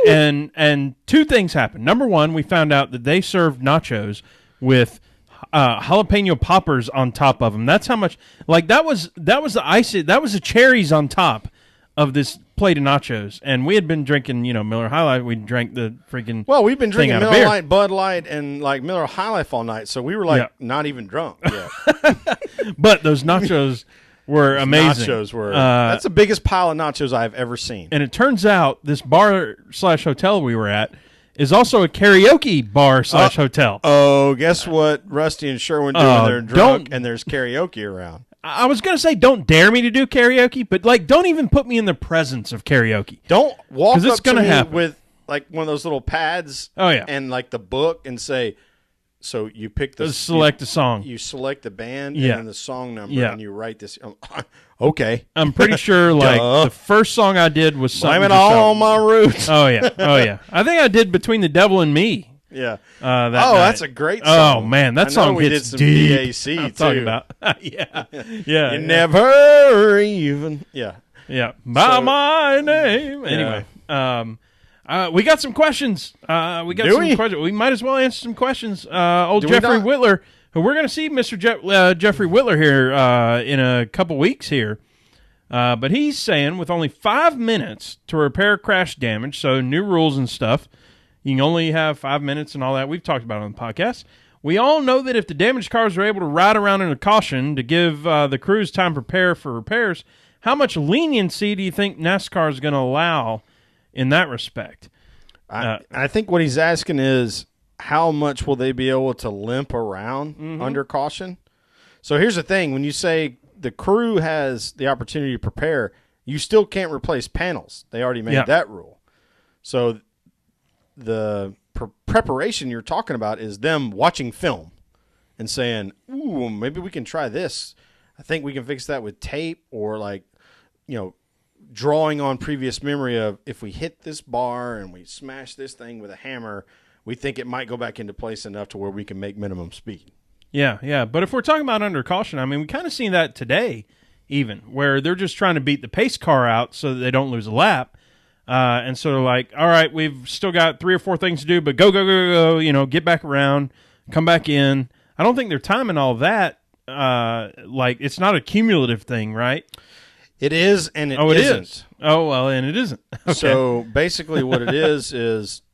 and 2 things happened. Number one, we found out that they served nachos with jalapeno poppers on top of them. That's how much. Like that was the ice. That was the cherries on top of this plate of nachos. And we had been drinking, Miller High Life. We drank the freaking. Well, we've been drinking Miller Lite, Bud Light, and like Miller High Life all night. So we were like not even drunk yet. But those nachos were amazing. Nachos were. That's the biggest pile of nachos I've ever seen. And it turns out this bar/hotel we were at is also a karaoke bar/hotel. Oh, guess what Rusty and Sherwin do when they're drunk and there's karaoke around? I was going to say don't dare me to do karaoke, but like don't even put me in the presence of karaoke. Don't walk up to me happen. with like one of those little pads and like the book and say, so you pick select a song. You select the band and then the song number and you write this. Okay. I'm pretty sure the first song I did was something. Blame it all on my roots. Oh, yeah. I think I did Between the Devil and Me. Yeah. That's a great song. Oh, man. That song we hits did some deep. DAC, I'm too. talking about. Yeah. You never even. Yeah. Yeah. By my name. Anyway. We got some questions. Questions. We might as well answer some questions. Old Jeffrey Whitler, who we're going to see Mr. Jeffrey Whitler here in a couple weeks here. But he's saying with only 5 minutes to repair crash damage, so new rules and stuff, you can only have 5 minutes and all that. We've talked about it on the podcast. We all know that if the damaged cars are able to ride around in a caution to give the crews time to prepare for repairs, how much leniency do you think NASCAR is going to allow in that respect? I think what he's asking is how much will they be able to limp around under caution? So here's the thing. When you say the crew has the opportunity to prepare, you still can't replace panels. They already made that rule. So the preparation you're talking about is them watching film and saying, ooh, maybe we can try this. I think we can fix that with tape or drawing on previous memory of if we hit this bar and we smash this thing with a hammer, we think it might go back into place enough to where we can make minimum speed. Yeah. But if we're talking about under caution, I mean, we kind of seen that today even, where they're just trying to beat the pace car out so that they don't lose a lap. And so they're like, all right, we've still got 3 or 4 things to do, but go, get back around, come back in. I don't think they're timing all that. It's not a cumulative thing, right? It is, and it isn't. Oh, well, and it isn't. Okay. So basically what it is,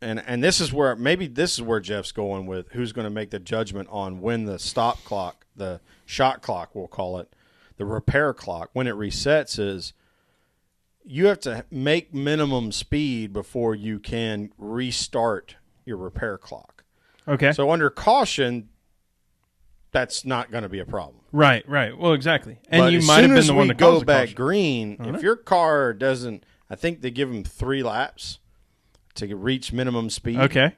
and this is where Jeff's going with who's going to make the judgment on when the stop clock, the shot clock, we'll call it, the repair clock, when it resets is you have to make minimum speed before you can restart your repair clock. Okay. So under caution, that's not going to be a problem. Right. Well, exactly. And but you might have been the one that caused the go back caution. green, if your car doesn't, I think they give them 3 laps to reach minimum speed. Okay.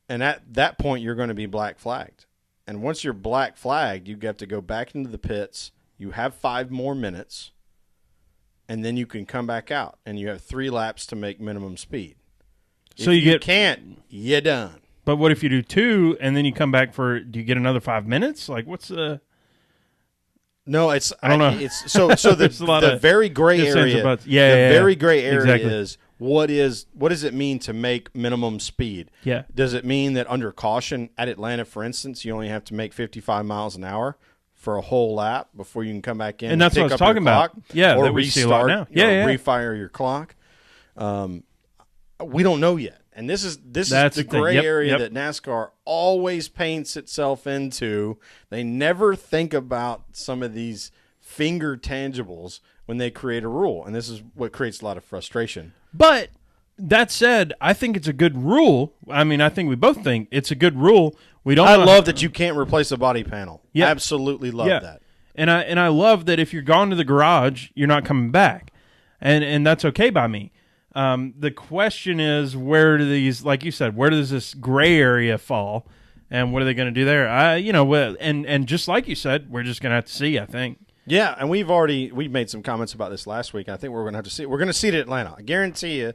And at that point, you're going to be black flagged. And once you're black flagged, you have to go back into the pits. You have 5 more minutes, and then you can come back out. And you have 3 laps to make minimum speed. So if you can't, you're done. But what if you do 2 and then you come back do you get another 5 minutes? Like, what's the? No, I don't know. It's so the very gray area. Very gray area is what does it mean to make minimum speed? Yeah. Does it mean that under caution at Atlanta, for instance, you only have to make 55 miles an hour for a whole lap before you can come back in? And that's what I was talking about. Yeah, or that we see a lot now. Refire your clock. We don't know yet. And this is the gray area that NASCAR always paints itself into. They never think about some of these finger tangibles when they create a rule, and this is what creates a lot of frustration. But that said, I think it's a good rule. I mean, I think we both think it's a good rule. I love that you can't replace a body panel. Yeah. Absolutely love that. And I love that if you're gone to the garage, you're not coming back, and that's okay by me. The question is, where do these, like you said, where does this gray area fall, and what are they going to do there? And just like you said, we're just going to have to see, I think. Yeah, and we've made some comments about this last week. I think we're going to have to see. We're going to see it at Atlanta. I guarantee you,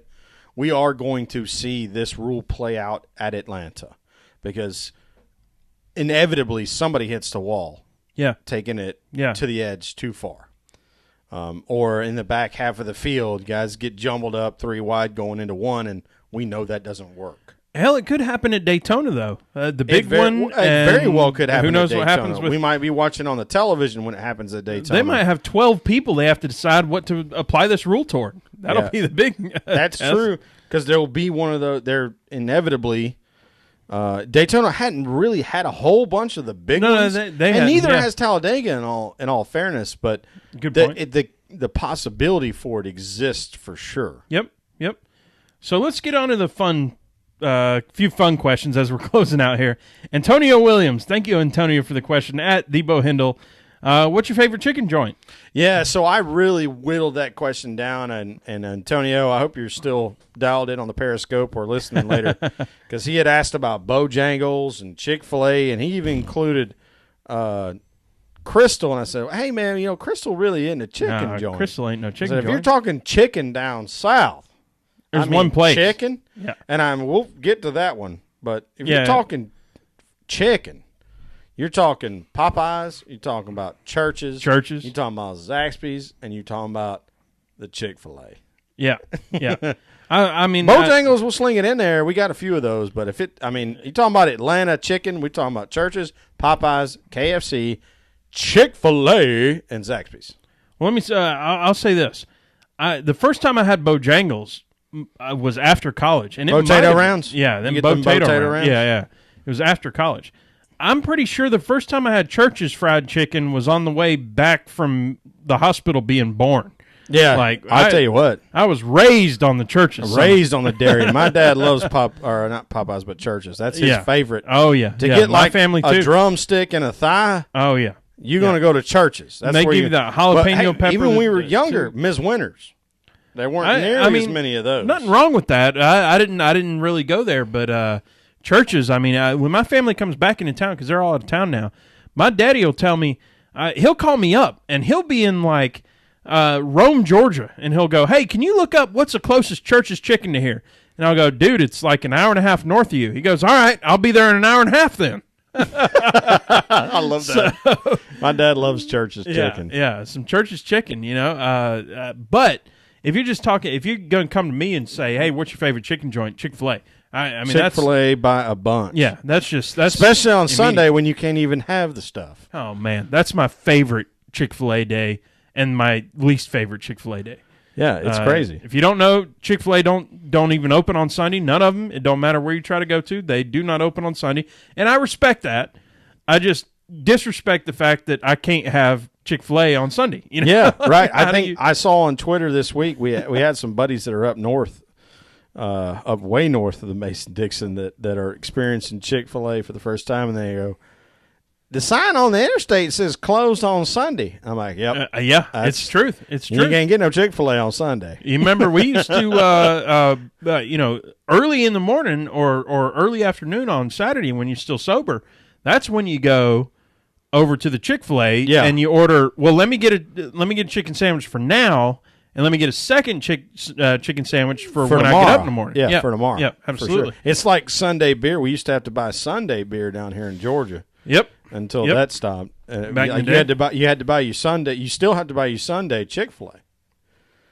we are going to see this rule play out at Atlanta because inevitably somebody hits the wall. Yeah, taking it to the edge too far. Or in the back half of the field, guys get jumbled up 3 wide going into 1, and we know that doesn't work. Hell, it could happen at Daytona, though. The big one. It very well could happen. Who knows at what happens with? We might be watching on the television when it happens at Daytona. They might have 12 people they have to decide what to apply this rule toward. That'll be the big. That's true, because there will be one of those. They're inevitably. Daytona hadn't really had a whole bunch of the big ones, they and neither has Talladega. In all fairness, but good point. The possibility for it exists for sure. Yep. So let's get on to the few fun questions as we're closing out here. Antonio Williams, thank you, Antonio, for the question at Debo Hindle. What's your favorite chicken joint? Yeah, so I really whittled that question down, and Antonio, I hope you're still dialed in on the Periscope or listening later, because he had asked about Bojangles and Chick-fil-A, and he even included Crystal, and I said, hey, man, Crystal really isn't a chicken joint. Crystal ain't no chicken joint. If you're talking chicken down south, there's one place. Chicken, and we'll get to that one, but if you're talking chicken, you're talking Popeyes, you're talking about churches, you're talking about Zaxby's, and you're talking about the Chick-fil-A. Yeah. I mean, Bojangles will sling it in there. We got a few of those, but you're talking about Atlanta chicken, we're talking about churches, Popeyes, KFC, Chick-fil-A, and Zaxby's. Well, let me say, I'll say this. The first time I had Bojangles was after college. And potato rounds? Yeah, them potato rounds. Yeah. It was after college. I'm pretty sure the first time I had Church's fried chicken was on the way back from the hospital being born. Yeah, I tell you what. I was raised on the Church's. Raised on the dairy. My dad loves not Popeyes, but Church's. That's his favorite. Oh, yeah. To get my family too. A drumstick and a thigh. Oh, yeah. You're going to go to Church's. That's they give you that jalapeno pepper. Even when we were younger, Ms. Winters. There weren't nearly as many of those. Nothing wrong with that. I didn't really go there, but Church's, when my family comes back into town, because they're all out of town now, my daddy will tell me, he'll call me up, and he'll be in Rome, Georgia, and he'll go, hey, can you look up what's the closest Church's chicken to here? And I'll go, dude, it's like an hour and a half north of you. He goes, all right, I'll be there in an hour and a half then. I love that. So, my dad loves Church's chicken. Yeah, some Church's chicken, but if you're just talking, if you're going to come to me and say, hey, what's your favorite chicken joint? Chick-fil-A. I mean, Chick-fil-A by a bunch. Yeah, that's especially on Sunday when you can't even have the stuff. Oh man, that's my favorite Chick-fil-A day and my least favorite Chick-fil-A day. Yeah, it's crazy. If you don't know, Chick-fil-A don't even open on Sunday. None of them. It don't matter where you try to go to. They do not open on Sunday, and I respect that. I just disrespect the fact that I can't have Chick-fil-A on Sunday. You know? Yeah, right. I think I saw on Twitter this week we had some buddies that are up north. Up way north of the Mason-Dixon that are experiencing Chick-fil-A for the first time, and they go, the sign on the interstate says closed on Sunday. I'm like, yep. Yeah, it's truth. It's true. You can't get no Chick-fil-A on Sunday. You remember we used to, early in the morning or early afternoon on Saturday when you're still sober, that's when you go over to the Chick-fil-A and you order, well, let me get a chicken sandwich for now. And let me get a second chicken sandwich for when tomorrow. I get up in the morning. Yeah, for tomorrow. Yeah, absolutely. Sure. It's like Sunday beer. We used to have to buy Sunday beer down here in Georgia. Yep. Until that stopped. Back in the day. You had to buy your Sunday. You still have to buy your Sunday Chick-fil-A.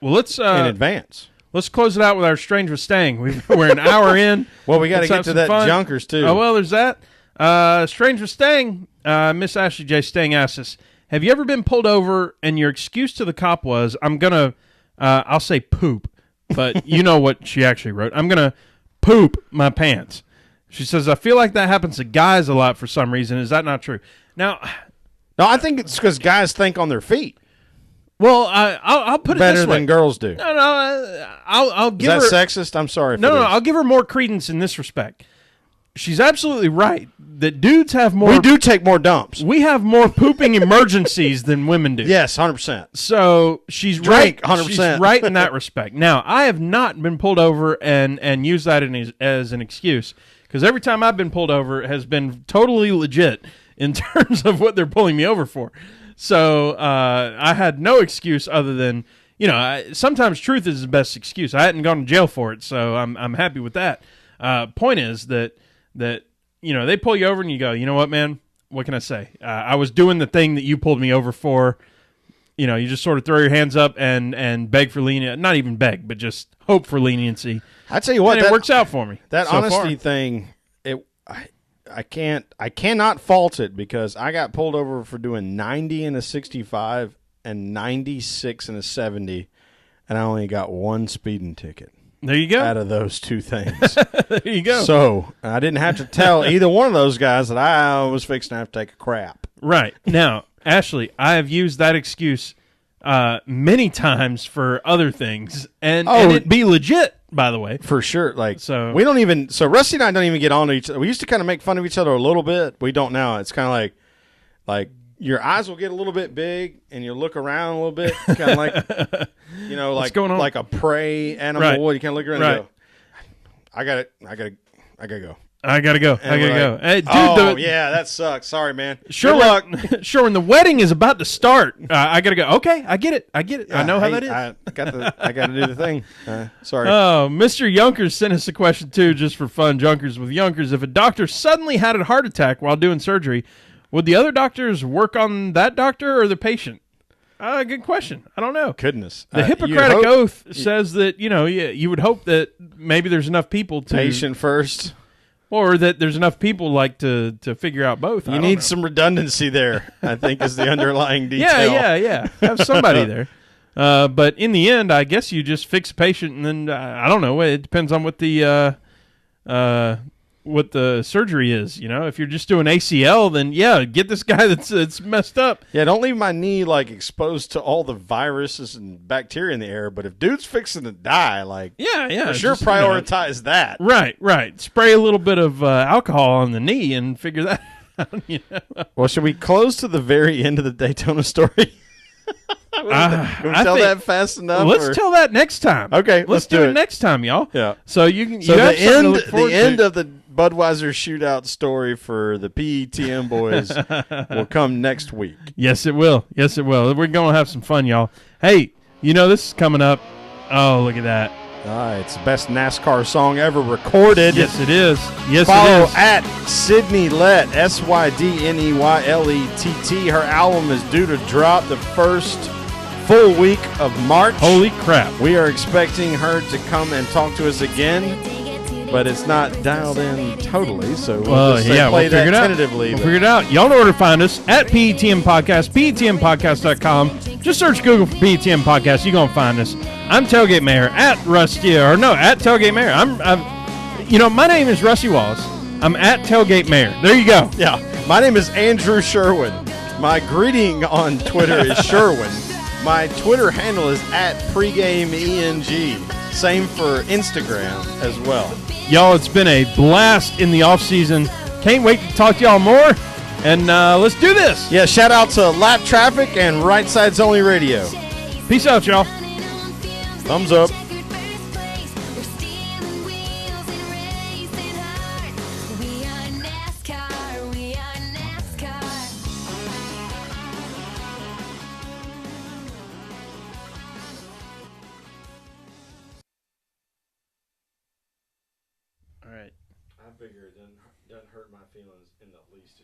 Well, let's in advance. Let's close it out with our Strange with Staying. We're an hour in. Well, we got to get to that fun. Junkers too. Oh well, there's that. Strange with Staying. Miss Ashley J. Staying asks us, have you ever been pulled over and your excuse to the cop was, I'll say poop, but you know what she actually wrote. I'm going to poop my pants. She says, I feel like that happens to guys a lot for some reason. Is that not true? Now, no, I think it's because guys think on their feet. Well, I'll put it better this way. than girls do. No, I'll give her. Is that sexist? I'm sorry. No, I'll give her more credence in this respect. She's absolutely right that dudes have more. We do take more dumps. We have more pooping emergencies than women do. Yes, 100%. So she's right. 100%. She's right in that respect. Now, I have not been pulled over and used that as an excuse because every time I've been pulled over it has been totally legit in terms of what they're pulling me over for. So I had no excuse other than, sometimes truth is the best excuse. I hadn't gone to jail for it, so I'm happy with that. Point is that they pull you over and you go, you know what, man? What can I say? I was doing the thing that you pulled me over for. You just sort of throw your hands up and beg for leniency. Not even beg, but just hope for leniency. I tell you what, it works out for me. That so honesty far. thing, I cannot fault it because I got pulled over for doing 90 and a 65 and 96 and a 70, and I only got one speeding ticket. There you go. Out of those two things. There you go. So I didn't have to tell either one of those guys that I was fixing to have to take a crap. Right. Now, Ashley, I have used that excuse many times for other things, and it be legit, by the way. For sure. So Rusty and I don't even get on to each other. We used to kind of make fun of each other a little bit. We don't now. It's kind of like your eyes will get a little bit big, and you look around a little bit, kind of like, what's going on? Like a prey animal. Right. You kind of look around and go, I gotta go. I gotta go. Hey, dude, yeah, that sucks. Sorry, man. Sure, when the wedding is about to start, I gotta go. Okay, I get it. I know how that is. I got to do the thing. Sorry. Oh, Mr. Yonkers sent us a question too, just for fun. Junkers with Yonkers. If a doctor suddenly had a heart attack while doing surgery, would the other doctors work on that doctor or the patient? Good question. I don't know. Goodness. The Hippocratic Oath says that, you would hope that maybe there's enough people to... Patient first. Or that there's enough people to figure out both. You need some redundancy there, I think, is the underlying detail. Yeah. Have somebody there. But in the end, I guess you just fix a patient and then, I don't know. It depends on what the surgery is. If you're just doing ACL, then get this guy that's messed up. Yeah, don't leave my knee exposed to all the viruses and bacteria in the air. But if dude's fixing to die, for sure prioritize that. Right. Spray a little bit of alcohol on the knee and figure that out. Well, should we close to the very end of the Daytona story? Tell that fast enough. Let's tell that next time. Okay, let's do it next time, y'all. Yeah. So you can. So the end of the Budweiser shootout story for the PETM boys will come next week. Yes, it will. We're gonna have some fun, y'all. Hey, this is coming up. Oh, look at that. It's the best NASCAR song ever recorded. Yes, it is. Follow at Sydney Lett, SYDNEYLETT. Her album is due to drop the first full week of March. Holy crap. We are expecting her to come and talk to us again, but it's not dialed in totally, so we'll just play we'll that figure it out. tentatively. We'll figure it out. Y'all know where to find us at PETM Podcast, PETMPodcast.com. Just search Google for PETM Podcast. You're going to find us. I'm Tailgate Mayor at Tailgate Mayor. My name is Rusty Wallace. I'm at Tailgate Mayor. There you go. Yeah. My name is Andrew Sherwin. My greeting on Twitter is Sherwin. My Twitter handle is at PregameENG. Same for Instagram as well. Y'all, it's been a blast in the off season. Can't wait to talk to y'all more. And let's do this. Yeah, shout out to Lap Traffic and Right Sides Only Radio. Peace out, y'all. Thumbs up. All right. I figure it doesn't hurt my feelings in the least.